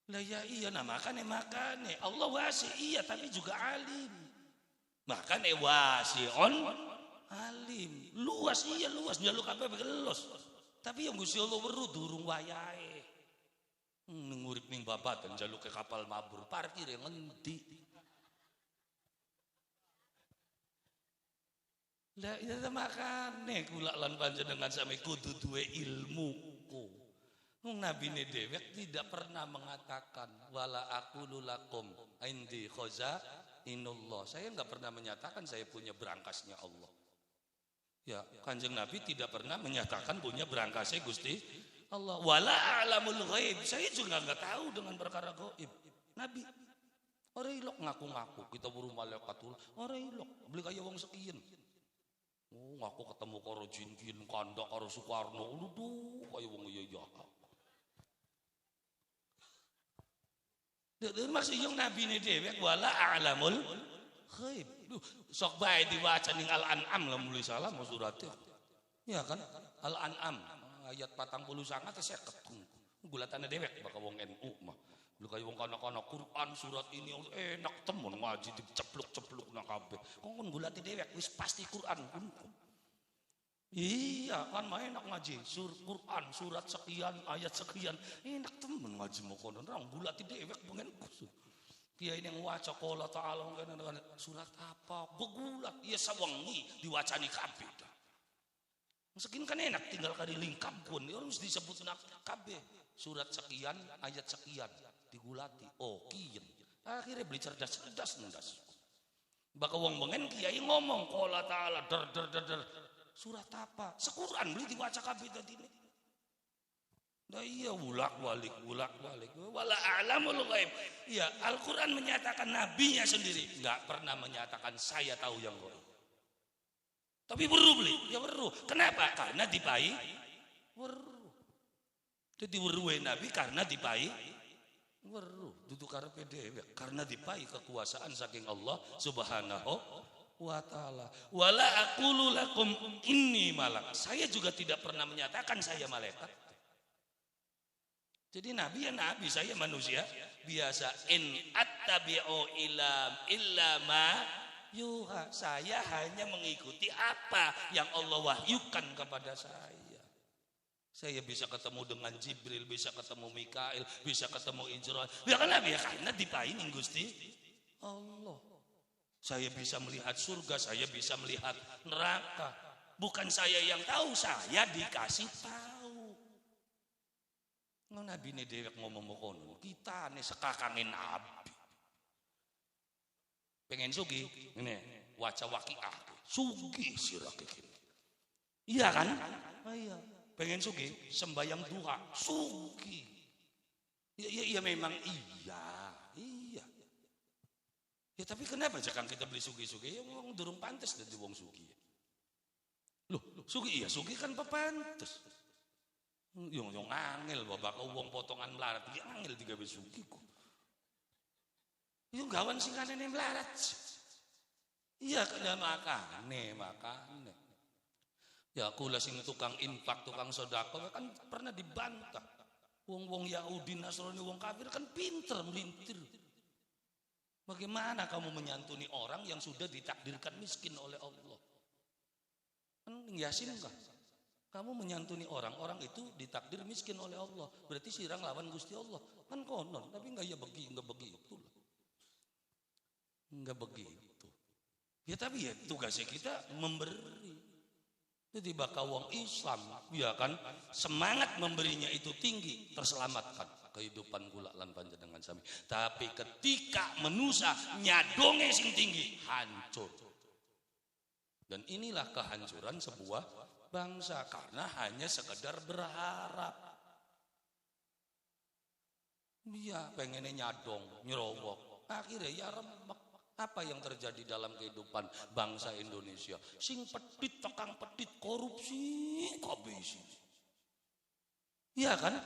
Lah ya iya nah makane Allah wasi iya tapi juga alim. Makane wasi'on alim. Luas iya luas njaluk kabeh gelos. Tapi yang Gusti Allah weruh durung wayahe. Ngurip ning babadan njaluk ke kapal mabur parkir ngendi. Lah iya makane kula lan panjenengan sami kudu duwe ilmu. Nabi dewek tidak pernah mengatakan wala aqulu lakum indi khazainullah. Saya enggak pernah menyatakan saya punya berangkasnya Allah. Ya, Kanjeng Nabi tidak pernah menyatakan punya berangkasnya Gusti Allah. Wala alamul ghaib. Saya juga enggak tahu dengan perkara gaib. Nabi ora ilok ngaku-ngaku kita buru malaikatul. Ora ilok beli kaya wong sekian. Oh, ngaku ketemu karo jin-jin kandak karo Soekarno. Duh, kaya wong iya. Maksud yang Nabi ini dewek wala a'lamul ghaib. Sok bae diwaca ning Al-An'am lah mulai salah mau suratnya. Ya kan? Al-An'am ayat 49 teh 50. Gulatane dewek bakal wong NU mah. Lu kaya wong kana-kana Quran surat ini enak temen ngaji dicepluk-cepluk nang kabeh. Kon gulati dewek wis pasti Quran. Iya kan mah enak ngaji Quran surat sekian ayat sekian enak temen ngaji mau kono orang gulati dewek pengen kusut. Kiai yang waca qala ta'ala surat apa begulat ya sawangi diwacani kabeh. Sekin kan enak tinggal kali lingkap pun harus disebut nak kabeh surat sekian ayat sekian digulati kian akhirnya beli cerdas nendas baka wong bengen kiai ngomong qala ta'ala der surat apa sekuran beli diwaca kabeh tadi ini nah iya ulak-walik wala a'lamul ghaib iya Al-Quran menyatakan nabinya sendiri nggak pernah menyatakan saya tahu yang gaib tapi weruh beli ya weruh kenapa karena dipai weruh jadi weruhe nabi karena dipai weruh dudu karepe dhewe karena dipai kekuasaan saking Allah Subhanahu wa ta'ala. Wala aqulu lakum inni malak. Saya juga tidak pernah menyatakan saya malaikat. Jadi nabi ya nabi, saya manusia biasa. In attabi'u illa ma yuha. Saya hanya mengikuti apa yang Allah wahyukan kepada saya. Saya bisa ketemu dengan Jibril, bisa ketemu Mikail, bisa ketemu Israil. Ya kan nabi ya karena dipainin Gusti Allah. Saya bisa melihat surga, saya bisa melihat neraka. Bukan saya yang tahu, saya dikasih tahu. Nabi ini dewek ngomong kono, kita nih sekakangin nabi. Pengen sugi, ini waca waqiah, sugi sirah kekini. Iya kan? Iya. Pengen sugi, sembayang duha, sugi. Ya memang iya. Ya tapi kenapa jangan kita beli sugi-sugi? Ya wong durung pantes dadi wong sugi. Loh, sugi iya sugi kan pepantes. Yung angel babak wong potongan melarat, ya angel digawe sugi kok. Yung gawan sing kanene melarat. Iya kan makane. Ya kula sing tukang infak, tukang sedekah kan pernah dibantah. Wong-wong Yahudi, Nasrani, wong kafir kan pinter melintir. Bagaimana kamu menyantuni orang yang sudah ditakdirkan miskin oleh Allah? Kan Yasin enggak? Kamu menyantuni orang itu ditakdir miskin oleh Allah. Berarti sirang lawan Gusti Allah. Kan konon, tapi enggak begitu. Enggak begitu. Ya tapi ya tugasnya kita memberi. Jadi bakal wong Islam, ya kan, semangat memberinya itu tinggi, terselamatkan kehidupan kula lan panjenengan sami. Tapi ketika menusa nyadonge sing tinggi, hancur. Dan inilah kehancuran sebuah bangsa karena hanya sekedar berharap. Iya, pengennya nyadong, nyerowok, akhirnya ya remek. Apa yang terjadi dalam kehidupan bangsa Indonesia? Sing pedit, tekang pedit, korupsi, kabeh. Iya kan?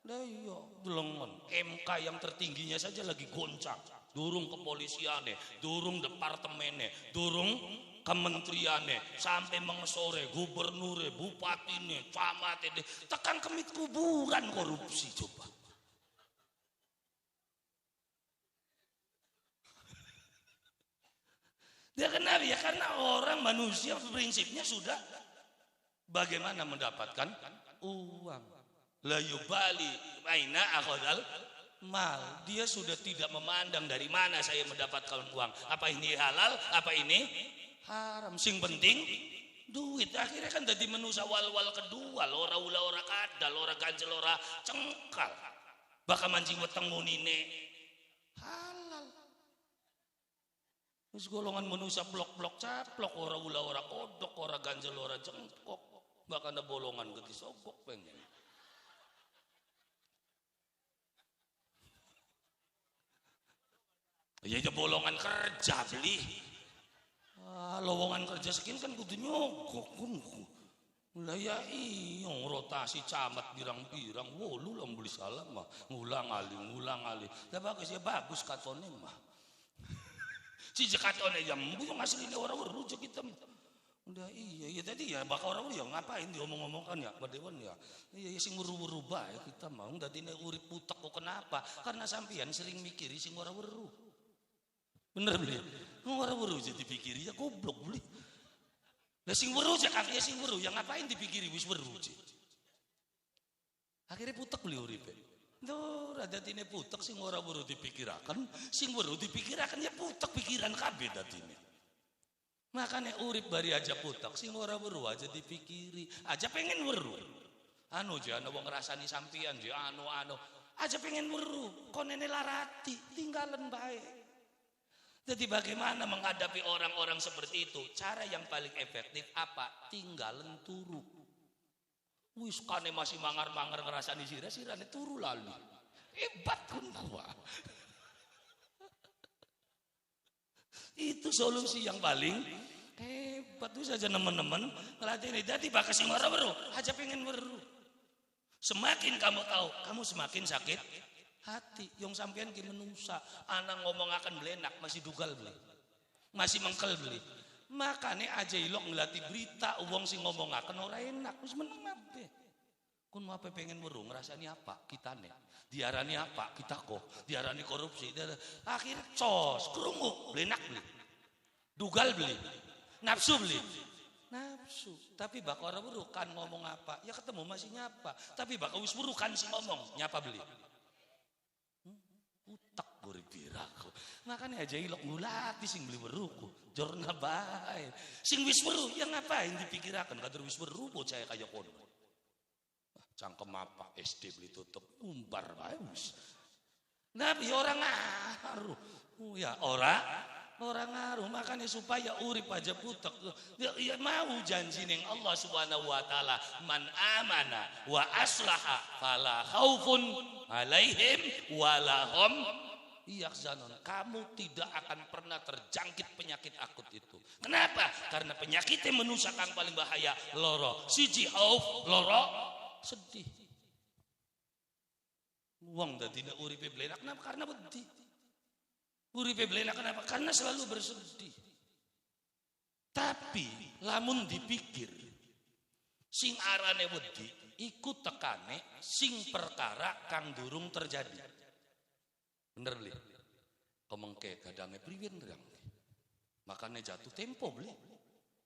Lah iya, delengen. MK yang tertingginya saja lagi goncang. Durung kepolisiane, durung departemene, durung kementeriane, sampai mengesore gubernure, bupatine, camatine, tekan kemit kuburan korupsi coba. Ya kenapa? Ya karena orang manusia prinsipnya sudah bagaimana mendapatkan uang. La yubali aina akhadal mal. Dia sudah tidak memandang dari mana saya mendapatkan uang. Apa ini halal, apa ini haram. Sing penting duit. Akhirnya kan jadi manusia wal-wal kedua. Lora ula ora kadal, ora ganjel, ora cengkal. Baka mancing weteng munine. Terus golongan manusia blok-blok caplok, ora ula ora kodok, ora ganjel, ora jengkok, bahkan ada bolongan gede sogok pengen. Ya itu bolongan kerja beli. Lowongan kerja sekian kan kudu nyogok. Lah ya iya rotasi camat birang-birang, wolu lah beli salam mah, ngulang ali. Lah bagus ya bagus katone mah. Si jakatone yang mbuyung asline ora weruh kita. Udah iya tadi ya bakal orang ya ngapain diomong-omongkan ya badewan ya. Iya sing weru-weru bae kita mau dadine urip putek kok kenapa? Karena sampean sering mikiri sing ora weru. Bener beli. Ora weru jadi dipikiri ya goblok beli. Lah sing weru aja kakek sing weru yang ngapain dipikiri wis weru sih. Akhirnya putek beli uripe. Duh, dadine putek sing ora weru dipikiraken, sing weru dipikiraken ya putek pikiran kabeh dadine. Makanya urip bari aja putek sing ora weru aja dipikiri aja pengen weru anu aja ana wong ngrasani sampean je anu aja pengen weru konene larati tinggalan bae. Jadi bagaimana menghadapi orang-orang seperti itu? Cara yang paling efektif apa? Tinggalan turu. Wis kane masih mangar-mangar ngrasani sirane turu lalu hebat kun gua. Itu solusi yang paling hebat tuh saja teman-teman ngelatih ini. Jadi bakal sing ora weru aja pengen weru. Semakin kamu tahu, kamu semakin sakit hati. Yang sampean ki menungsa, anak ngomong akan belenak masih dugal beli. Masih mengkel beli. Makanya aja ilok ngelatih berita wong sing ngomong akan ora enak wis meneng mape. Kun mape pengen weru ngrasani apa kitane. Diarani apa kita kok diarani korupsi akhir cos krungu belenak beli dugal beli nafsu beli nafsu tapi bakal orang weru kan ngomong apa ya ketemu masih nyapa tapi bakal wis weru kan si ngomong nyapa beli utak gori piraku makanya aja ilok ngulati sing beli weruku jorna bae sing wis weru yang ngapain dipikirakan kader wis weru bocah kaya kono. Cangkem apa SD beli tutup umbar bae wis. Nabi orang ngaruh. Ya orang ngaruh makanya supaya urip aja putek. Ya mau janji ning Allah Subhanahu wa taala man amana wa aslaha fala khaufun alaihim wala hum yahzanun. Kamu tidak akan pernah terjangkit penyakit akut itu. Kenapa? Karena penyakitnya manusia kang paling bahaya loro. Siji khauf loro sedih. Wong dadine uripe blenak kenapa? Karena wedi. Uripe blenak kenapa? Karena selalu bersedih. Tapi lamun dipikir sing arane wedi iku tekane sing perkara kang durung terjadi. Bener beli. Kemengke gadange priwen rang. Makane jatuh tempo beli.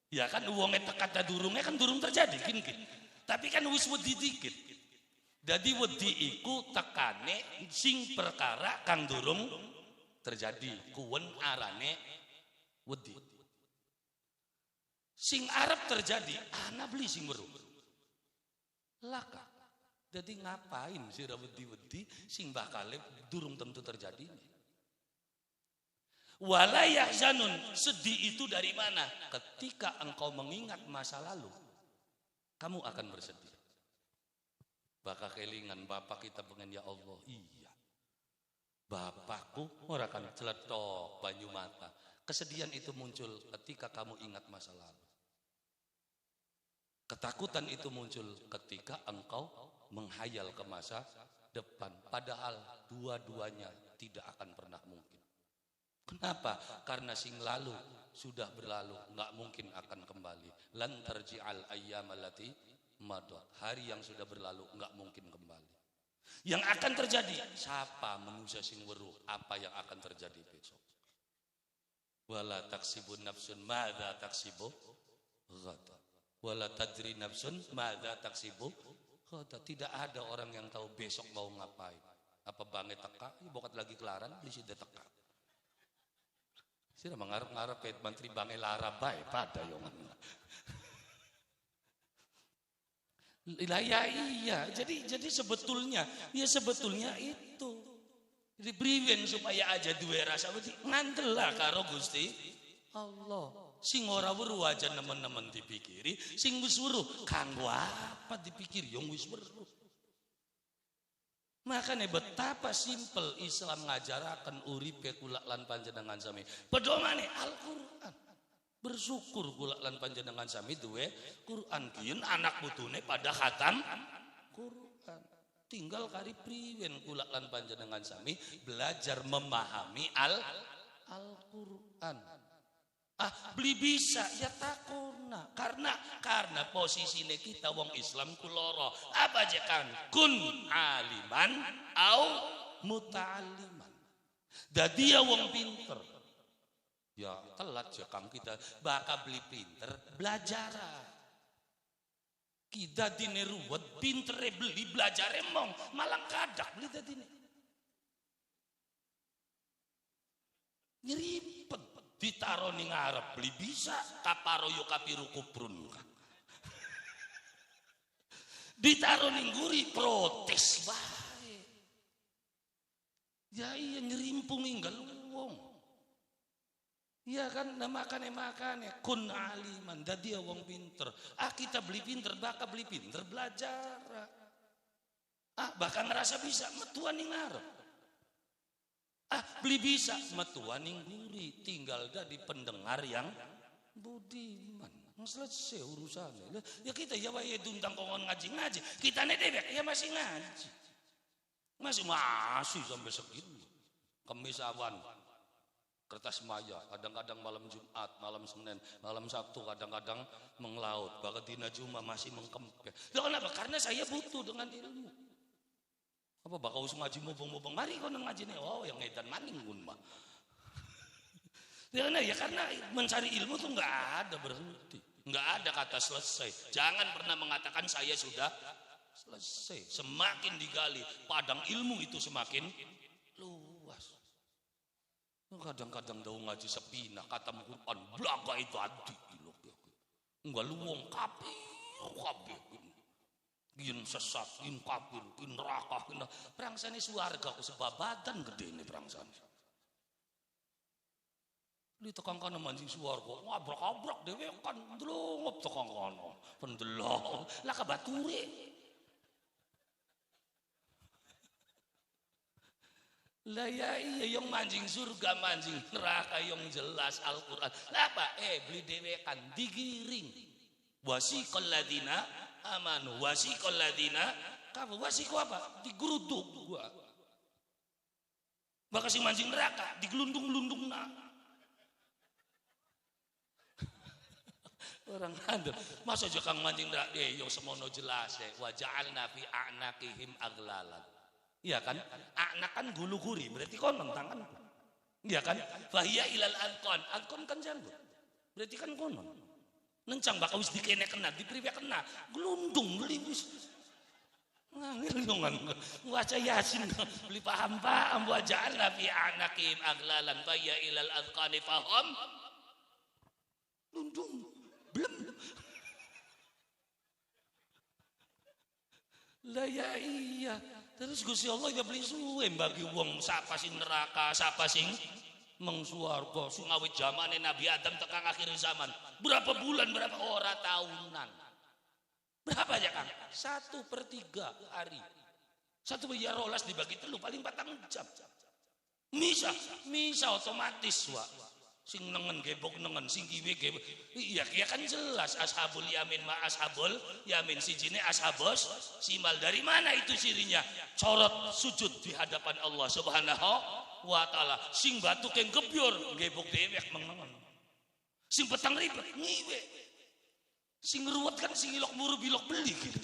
Ya kan wonge tekat durunge kan durung terjadi kin. Tapi kan wis wedi dikit. Jadi wedi iku tekane sing perkara kang durung terjadi. Kuwen arane wedi. Sing arep terjadi ana beli sing weru. Laka. Jadi ngapain sira wedi-wedi sing bakale durung tentu terjadi. Wala yahzanun, sedih itu dari mana? Ketika engkau mengingat masa lalu. Kamu akan bersedih. Bakal kelingan bapak kita pengen ya Allah. Iya. Bapakku ora kan celetok banyu mata. Kesedihan itu muncul ketika kamu ingat masa lalu. Ketakutan itu muncul ketika engkau menghayal ke masa depan. Padahal dua-duanya tidak akan pernah mungkin. Kenapa? Karena sing lalu sudah berlalu, nggak mungkin akan kembali. Lan tarji'al ayyamallati madat. Hari yang sudah berlalu nggak mungkin kembali. Yang akan terjadi, siapa manusia sing weruh apa yang akan terjadi besok. Wala taksibun nafsun madza taksibu ghada. Wala tadri nafsun madza taksibu ghada. Tidak ada orang yang tahu besok mau ngapain. Apa banget teka, bokat lagi kelaran, beli sida teka. Sira mengarep-ngarep menteri bange lara bae pada yongan. Iya. Jadi sebetulnya itu. Jadi priwen supaya aja duwe rasa wedi ngandel lah karo Gusti Allah. Sing ora weruh aja nemen-nemen dipikiri, sing wis weruh kanggo apa dipikiri yang wis weruh. Makanya betapa simpel Islam ngajaraken uripe kula lan panjenengan sami. Pedomane Al-Qur'an. Bersyukur kula lan panjenengan sami duwe Quran kiyen anak putune pada khatam Quran. Tinggal kari priwen kula lan panjenengan sami belajar memahami Al-Qur'an. Beli bisa ya takun sempurna. Karena posisinya kita wong Islam kuloro. Apa aja kan? Kun aliman au muta'aliman. Dadi ya wong pinter. Ya telat ya kang kita bakal beli pinter belajar. Kita dine ruwet pinter beli belajar emong malah kadak beli tadi. Nyeripet ditaro ning ngarep beli bisa kaparo yo kapiru kuprun. Ditaro ning guri protes bae. Ya iya nyerimpung inggal wong. Iya kan makane kun aliman dadi wong pinter. Kita beli pinter bakal beli pinter belajar. Bakal ngerasa bisa metuan ning ngarep. Beli bisa metuan ning guri tinggal di pendengar yang budiman. Selesai urusannya. Ya kita ya wae duntang kongon ngaji. Kita ne dewek ya masih ngaji. Masih sampai segitu. Kemis awan. Kertas maya, kadang-kadang malam Jumat, malam Senin, malam Sabtu kadang-kadang menglaut. Bahkan dina Jumat masih mengkempet. Kenapa? Karena saya butuh dengan ilmu. Apa bakal usung ngaji mubeng-mubeng mari kono ngaji nih yang ngedan maning pun mah. Ya karena mencari ilmu tuh nggak ada berhenti, nggak ada kata selesai. Jangan pernah mengatakan saya sudah selesai. Semakin digali padang ilmu itu semakin luas. Kadang-kadang daun ngaji sepina kata Quran belaga itu adi enggak luwung kabeh. Yin sesat, yin kafir, yin neraka, yin prangsane swarga ku sebabadan gedene prangsane. Li tekan kana manjing swarga, ngabrak-abrak dhewe kan ndlongop tekan kana. Pendelok, lah kabature. Lah ya iya yang manjing surga, manjing neraka yang jelas Al-Qur'an. Lah apa? Beli dhewe kan digiring. Wasiqal ladina amanu wasiqal ladina kafu wasiqu apa digeruduk gua makasih mancing neraka digelundung-lundung orang handel masa aja kang mancing neraka yo semono jelas wa ja'alna fi a'naqihim aglalan iya kan anak kan gulu-guri berarti konon tangan iya kan fahiya ilal anqon kan janggut berarti kan konon nencang bakal wis dikene kena dipriwe kena glundung beli wis ngangil dongan waca yasin beli paham waja'al fi anakim aglalan faya ilal adqani faham glundung blem lah ya iya terus Gusti Allah ya beli suwe bagi wong sapa sing neraka sapa sing mengsuarga sing awit zamane Nabi Adam tekan akhir zaman berapa bulan berapa ora tahunan berapa aja Kang 1/3 hari 1/12 dibagi telu paling 4 jam misa otomatis wa sing nengen gebok nengen sing kiwe gebok iya kan jelas ashabul yamin ma ashabul yamin sijine ashabos simal dari mana itu sirinya corot sujud di hadapan Allah Subhanahu wa ta'ala sing batu keng gebyor gebok dewek mengengen sing petang ribet ngiwe sing ruwet kan sing ilok muru bilok beli gitu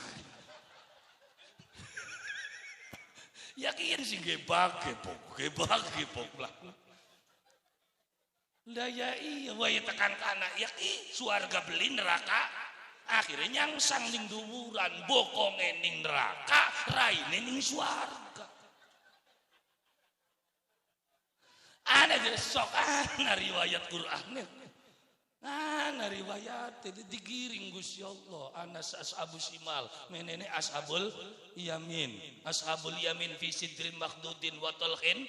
yakin sing gebak gebok lah lah ya iya wae tekan kana yakin suarga beli neraka akhirnya nyangsang ning duwuran bokonge ning neraka raine ning suarga ada jadi sok riwayat Quran riwayat digiring Gusti Allah anas ashabul simal menene ashabul yamin fi sidrin makhdudin wa talhin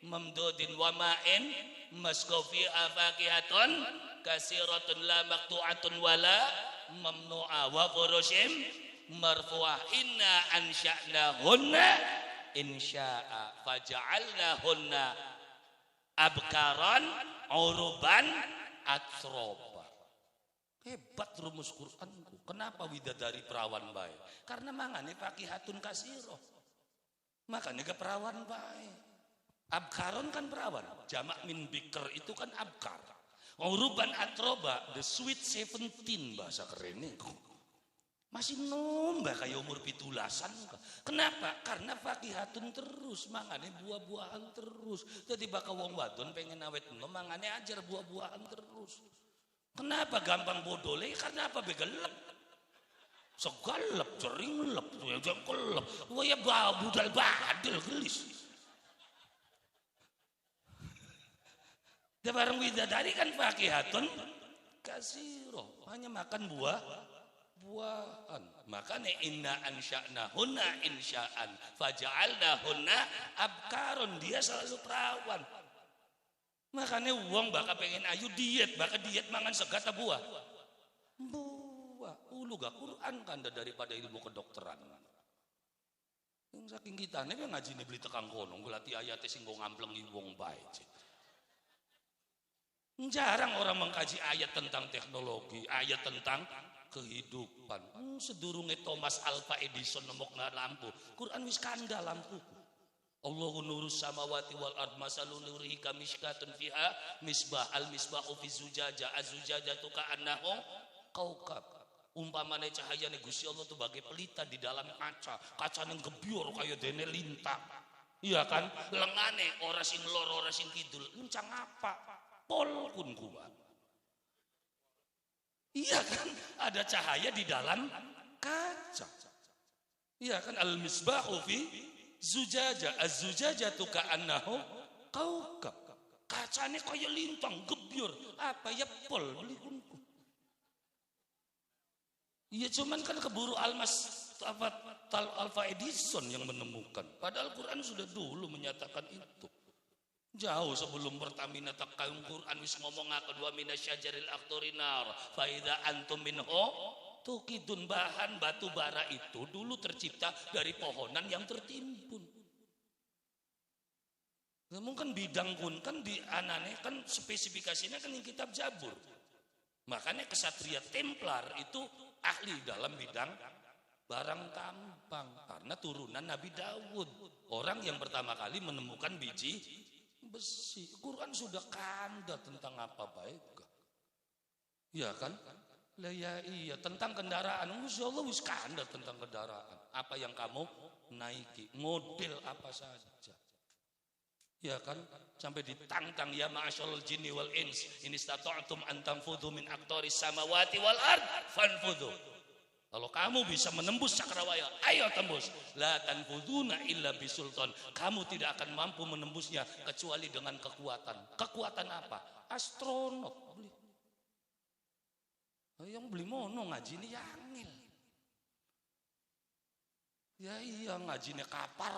mamdudin wa ma'in maskofi afakihatun kasiratun la maqtu'atun wala mamnu'a wa furushim marfu'ah inna ansha'nahunna insya'a faja'alnahunna abkaran uruban atroba hebat rumus Quranku kenapa widadari perawan baik karena mangane fakihatun kasiro makanya ke perawan baik abkaron kan perawan jamak min bikr itu kan abkar Uruban atroba, the sweet 17 bahasa kerennya. Masih nombah kayak umur pitulasan. Kenapa? Karena fakihatun terus, mangane buah-buahan terus. Jadi bakal wong wadon pengen awet mangane ajar buah-buahan terus. Kenapa gampang bodole? Karena apa begelep? Segalep, jeringlep, jengkelep. Wah ya budal badel gelis. Dia bareng widadari kan fakihatun kasiro, hanya makan buah-buahan. Makanya inna ansya'nahunna insya'an faja'alnahunna abkaron, dia selalu perawan. Makanya uang bakal pengen ayu diet, bakal diet mangan segata buah. Buah, ulu gak Quran kan daripada ilmu kedokteran. Yang saking kita nih ngaji nih beli tekang kono, ngulati ayatnya sing ngamplengi wong baik. Jarang orang mengkaji ayat tentang teknologi, ayat tentang kehidupan. Sedurunge Thomas Alva Edison nemok lampu, Quran wis kanda lampu. Allahu nurus samawati wal ard masalun nurihi kamishkatun fiha misbah al misbahu fi zujaja az-zujajatu ka'annahu kaukab. Umpamane cahayane Gusti Allah tuh bagai pelita di dalam kaca, kacane gebyur kaya dene lintang. Iya kan? Lengane ora sing lor ora sing kidul, encang apa? Polkun kuat. Iya kan, ada cahaya di dalam kaca. Iya kan, al misbahu fi zujaja az-zujajatu ka'annahu kaukab. Kacane kaya lintang gebyur. Apa ya pol beli kunku. Iya cuman kan keburu Alva Edison yang menemukan. Padahal Quran sudah dulu menyatakan itu. Jauh sebelum Pertamina takayung Quran wis ngomong kedua minasyajaril aktorinar fa idza antum minhu tukidun, bahan batu bara itu dulu tercipta dari pohonan yang tertimbun. Mungkin bidang pun kan di anane kan spesifikasinya kan yang kitab Jabur. Makanya kesatria Templar itu ahli dalam bidang barang tambang karena turunan Nabi Daud, orang yang pertama kali menemukan biji besi. Quran sudah kanda tentang apa baik, ya kan? Lah ya iya tentang kendaraan. Insya Allah wis kanda tentang kendaraan. Apa yang kamu naiki, model apa saja, ya kan? Sampai ditantang ya ma'asyarul jinni wal ins in istata'tum an tanfudhu min aqtaris samawati wal ard fanfudhu. Kalau kamu bisa menembus cakrawala, ayo tembus. La tanfuduna illa bisultan. Kamu tidak akan mampu menembusnya kecuali dengan kekuatan. Kekuatan apa? Astronot beli. Yang beli mono ngaji ini yangil. Ya iya ngaji ini kapar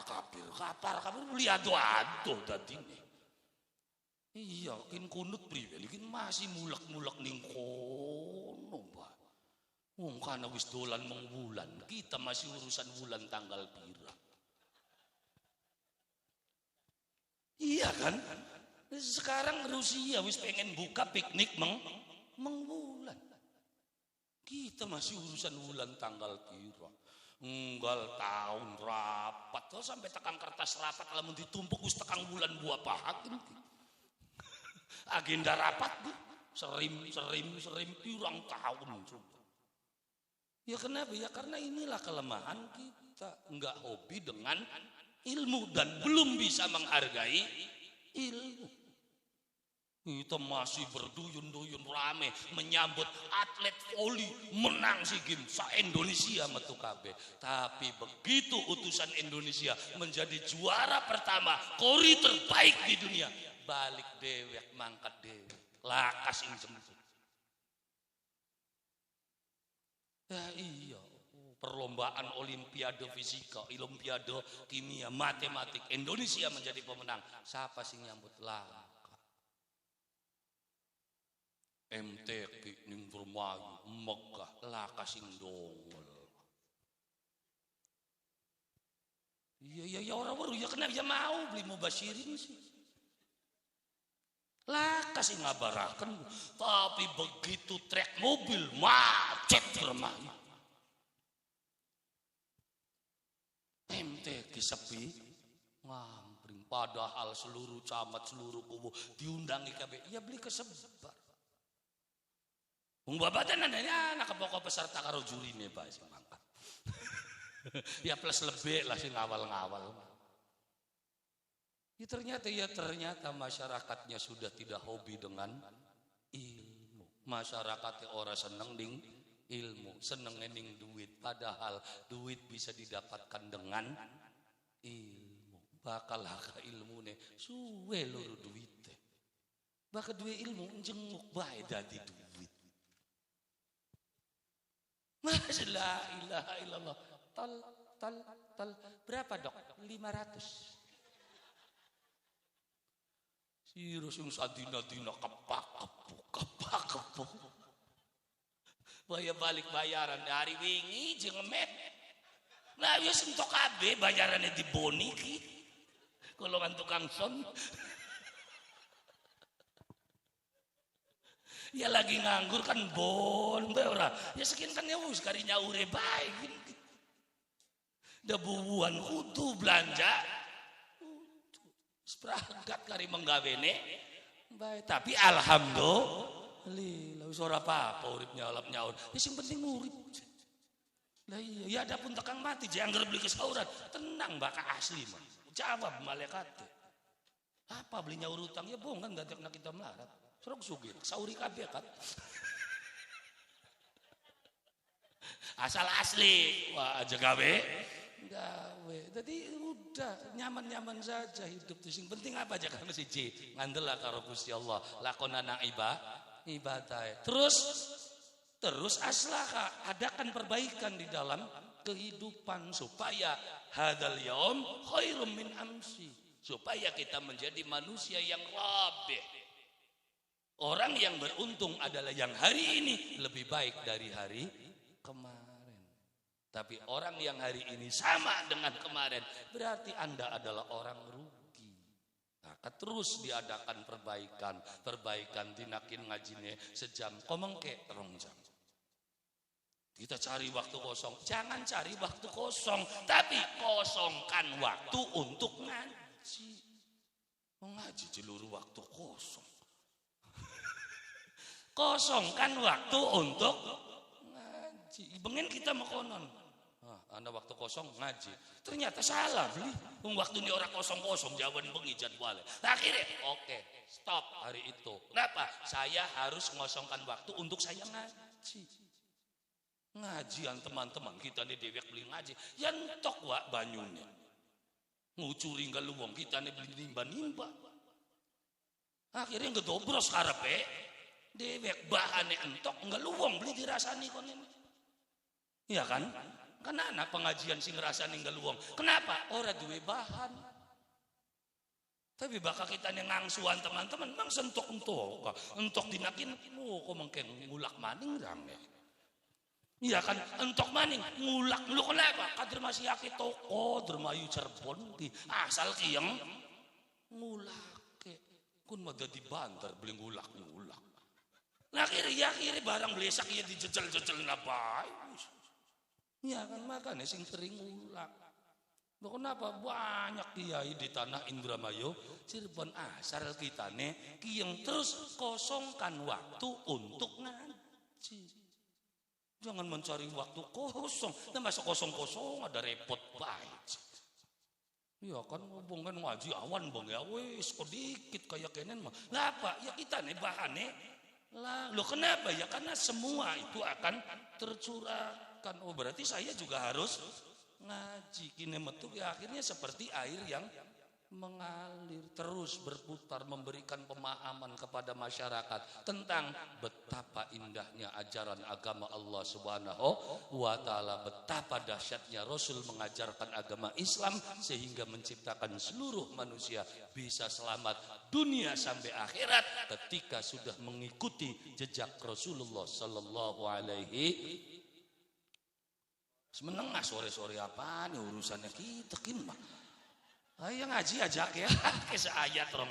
beli ado-ado tadi nih. Iya, kin kunut priwe, kin masih mulak-mulak ning kono, Pak. Wong kana wis dolan mengwulan, kita masih urusan wulan tanggal pira. Iya kan? Sekarang Rusia wis pengen buka piknik mengwulan. Kita masih urusan wulan tanggal pira. Enggal tahun rapat, kalau sampai tekan kertas rapat kalau ditumpuk wis tekan wulan buah pahat. Agenda rapat serim pirang tahun. Ya kenapa? Ya karena inilah kelemahan kita, enggak hobi dengan ilmu dan belum bisa menghargai ilmu. Kita masih berduyun-duyun rame menyambut atlet voli menang SEA Games se-Indonesia metu kabeh. Tapi begitu utusan Indonesia menjadi juara pertama, kori terbaik di dunia, balik dewek mangkat dewek lakas ing jemput. Ya iya, perlombaan olimpiade fisika, olimpiade kimia, matematik, Indonesia menjadi pemenang. Siapa sih nyambut langka? MTQ ning Burmayu, Mekah, laka sing dongol. Iya orang baru ya kenapa ya mau beli mubasyirin sih. Laka sing ngabaraken, tapi begitu trek mobil macet Burmayu. MTQ sepi ngampring, padahal seluruh camat, seluruh kubu diundangi kabeh. Ya beli kesebar. Wong babatan nanya anak pokok peserta karo jurine Pak sing mangkat. Ya plus lebih lah sing ngawal-ngawal. Ya ternyata masyarakatnya sudah tidak hobi dengan ilmu. Masyarakatnya orang seneng ning ilmu, seneng ning duit. Padahal duit bisa didapatkan dengan ilmu. Bakal haka ilmune suwe loro duite. Bakal duwe ilmu jenguk bae dadi duit. Masya la ilaha illallah. Tal. Berapa dok? 500. Sirus yung sadina-dina kapak-kapuk. Baya balik bayaran dari wingi jeung met. Nah, ya sentok kabeh bayarannya di boni ki. Golongan tukang son. Ya lagi nganggur kan bon bae ora. Ya sekian kan ya wis kari nyaure bae gini. Da bubuhan kudu belanja. Sepragat kari menggawene bae tapi alhamdulillah wis ora apa-apa urip nyalap nyaur. Ya sing penting urip. Lah iya, ya ada pun tekang mati jangan beli kesauran. Tenang baka asli mah. Jawab malaikat. Apa beli nyaur utang ya bohong kan enggak kita melarat. Suruk sugih, sauri kabeh kan. Asal asli, wah aja gawe. Jadi udah nyaman-nyaman saja hidup itu. Yang penting apa aja kan siji ngandel karo Gusti Allah, lakonana ibadah. Terus aslaka, adakan perbaikan di dalam kehidupan supaya hadal yaum khairum min amsi. Supaya kita menjadi manusia yang rabih. Orang yang beruntung adalah yang hari ini lebih baik dari hari kemarin. Tapi orang yang hari ini sama dengan kemarin, berarti Anda adalah orang rugi. Maka terus diadakan perbaikan dinakin ngajine sejam, komengke terong jam. Kita cari waktu kosong, jangan cari waktu kosong, tapi kosongkan waktu untuk ngaji. Mengaji seluruh waktu kosong. Kosongkan waktu untuk ngaji. Bengen kita mekonon. Anda waktu kosong ngaji. Ternyata salah beli. Waktu ini orang kosong-kosong jawaban bengi jadwalnya. Akhirnya oke, stop hari itu. Kenapa? Saya harus ngosongkan waktu untuk saya ngaji. Ngajian teman-teman kita nih dewek beli ngaji. Ya entok wak banyunya. Ngucuri galuwong kita nih beli nimba-nimba. Akhirnya ngedobros karepe. Dewek bahane entok enggak luwung beli dirasani kon ini. Iya kan? Kan anak pengajian sing ngrasani enggak luwung. Kenapa? Ora duwe bahan. Tapi bakal kita yang ngangsuan teman-teman mang sentok-entok. Entok dinakin kok mengke ngulak maning rame. Iya kan? Entok maning ngulak lu kenapa? Kadir masih yaki toko dermayu Cirebon di asal kiyeng ngulak. Kun mah dadi banter beli ngulak-ngulak. Nah akhirnya barang belesak ya dijejel-jejel nabai. Ya kan makanya sing sering ulang. Loh kenapa banyak kiai di tanah Indramayu, Cirebon asal kita nih kiyeng terus kosongkan waktu untuk ngaji. Jangan mencari waktu kosong. Nah masa kosong-kosong ada repot baik. Ya kan ngomongin ngaji awan bang ya wis sedikit kayak kenen mah. Lah apa? Ya kita nih bahane lah, loh kenapa ya? Karena semua itu akan tercurahkan. Oh berarti saya juga harus ngaji. Kini metu ya akhirnya seperti air yang mengalir terus berputar memberikan pemahaman kepada masyarakat tentang betapa indahnya ajaran agama Allah Subhanahu wa taala, betapa dahsyatnya Rasul mengajarkan agama Islam sehingga menciptakan seluruh manusia bisa selamat dunia sampai akhirat ketika sudah mengikuti jejak Rasulullah sallallahu alaihi. Semeneng sore-sore apa nih urusannya kita kin mah. Ayo ngaji aja ya, seayat rong.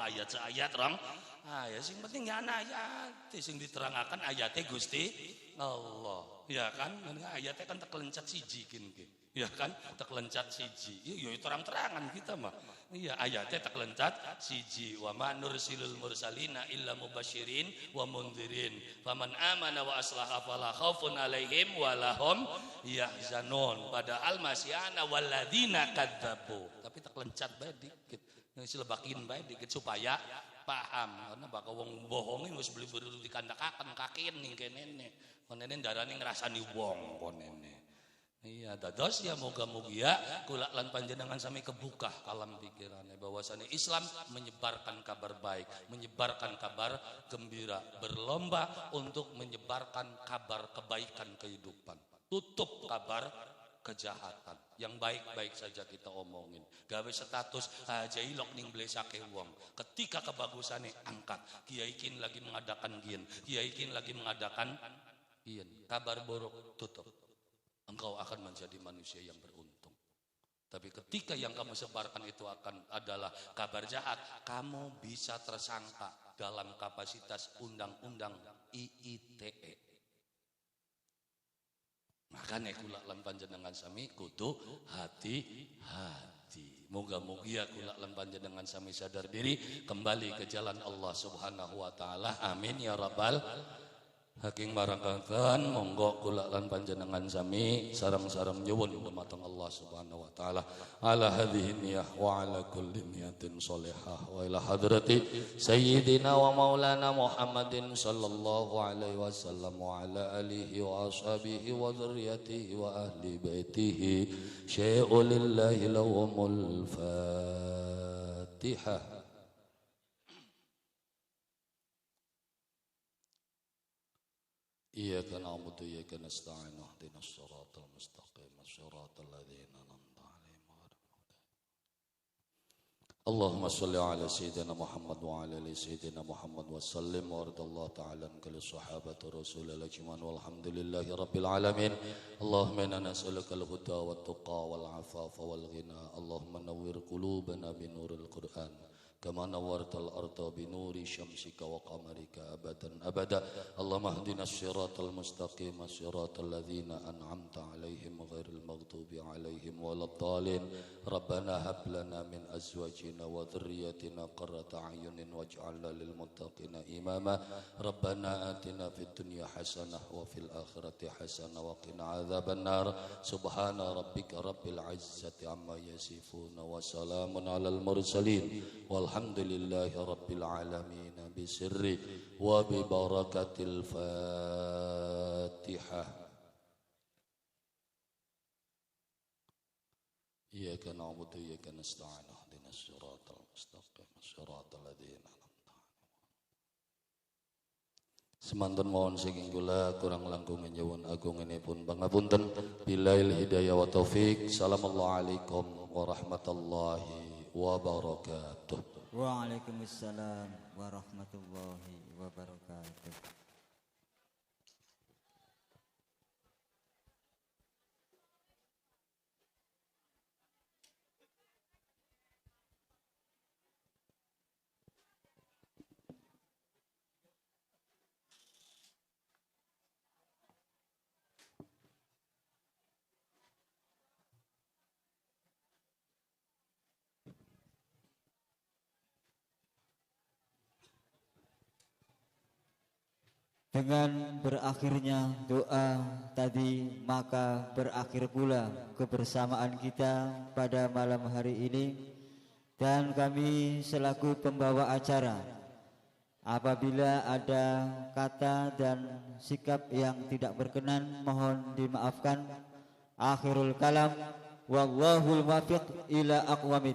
Ya sing penting ya ayat, sing diterangkan ayatnya Gusti Allah. Ya kan, ayatnya kan teklencat siji kin ya kan, teklencat siji. Iya terang-terangan kita mah. Iya, ayatnya teklencat siji. Wa ma nursilul mursalina illa mubasyirin wa mundzirin. Faman amana wa aslaha fala khaufun alaihim wa lahum yahzanun. Padahal masih ana walladzina kadzabu. Tapi teklencat bae dikit. Silebakin bae dikit supaya paham. Karena bakal wong bohongin wis beli-beli dikandakaken kakin ning kenene. Konene darane ngrasani wong konene. Iya, dados ya moga-moga kula lan panjenengan sami kebuka alam pikirannya bahwasanya Islam menyebarkan kabar baik, menyebarkan kabar gembira, berlomba untuk menyebarkan kabar kebaikan kehidupan. Tutup kabar kejahatan. Yang baik-baik saja kita omongin. Gawe status jailok ning blesake wong. Ketika kebagusane angkat, kiai kin lagi mengadakan gien, kiai kin lagi mengadakan iya, kabar buruk tutup. Engkau akan menjadi manusia yang beruntung. Tapi ketika yang kamu sebarkan itu adalah kabar jahat, kamu bisa tersangka dalam kapasitas undang-undang IITE. Makanya kula lan panjenengan sami kudu hati-hati. Moga-moga kula lan panjenengan sami sadar diri kembali ke jalan Allah Subhanahu wa taala. Amin ya rabbal Haking marakakan monggo kula lan panjenengan sami sareng-sareng nyuwun dumateng Allah Subhanahu wa taala ala hadhihi niyah wa ala kulli niyatin sholihah wa ila hadrati sayyidina wa maulana Muhammadin sallallahu alaihi wasallam wa ala alihi wa ashabihi wa dzurriyyatihi wa ahli baitihi syai'u lillahi lahumul Fatihah. إياك نعبد وإياك نستعين اهدنا الصراط المستقيم صراط الذين أنعمت عليهم غير المغضوب اللهم صل على سيدنا محمد وعلى آل سيدنا محمد وسلم وارض الله تعالى عن كل الصحابة رسول الله أجمعين والحمد لله رب العالمين اللهم إنا نسألك الهدى والتقى والعفاف والغنى اللهم نور قلوبنا بنور القرآن كما نورت الأرض بنور شمسك وقمرك أبدا أبدا اللهم اهدنا الصراط المستقيم صراط الذين أنعمت عليهم غير المغضوب عليهم ولا الضالين ربنا هب لنا من أزواجنا وذرياتنا قرة أعين واجعلنا للمتقين إماما ربنا آتنا في الدنيا حسنة وفي الآخرة حسنة وقنا عذاب النار سبحان ربك رب العزة عما يصفون وسلام على المرسلين والحمد لله رب العالمين بسر وببركة الفاتحة إياك نعبد وإياك نستعين اهدنا الصراط المستقيم صراط الذين أنعمت عليهم. Semanten mohon saking kula kurang langkung nyuwun agunganipun pangapunten. Billail hidayah wa taufik. Assalamualaikum warahmatullahi wabarakatuh. Waalaikumsalam warahmatullahi wabarakatuh. Dengan berakhirnya doa tadi, maka berakhir pula kebersamaan kita pada malam hari ini. Dan kami selaku pembawa acara, apabila ada kata dan sikap yang tidak berkenan, mohon dimaafkan. Akhirul kalam, wallahul muwaffiq ila aqwamit.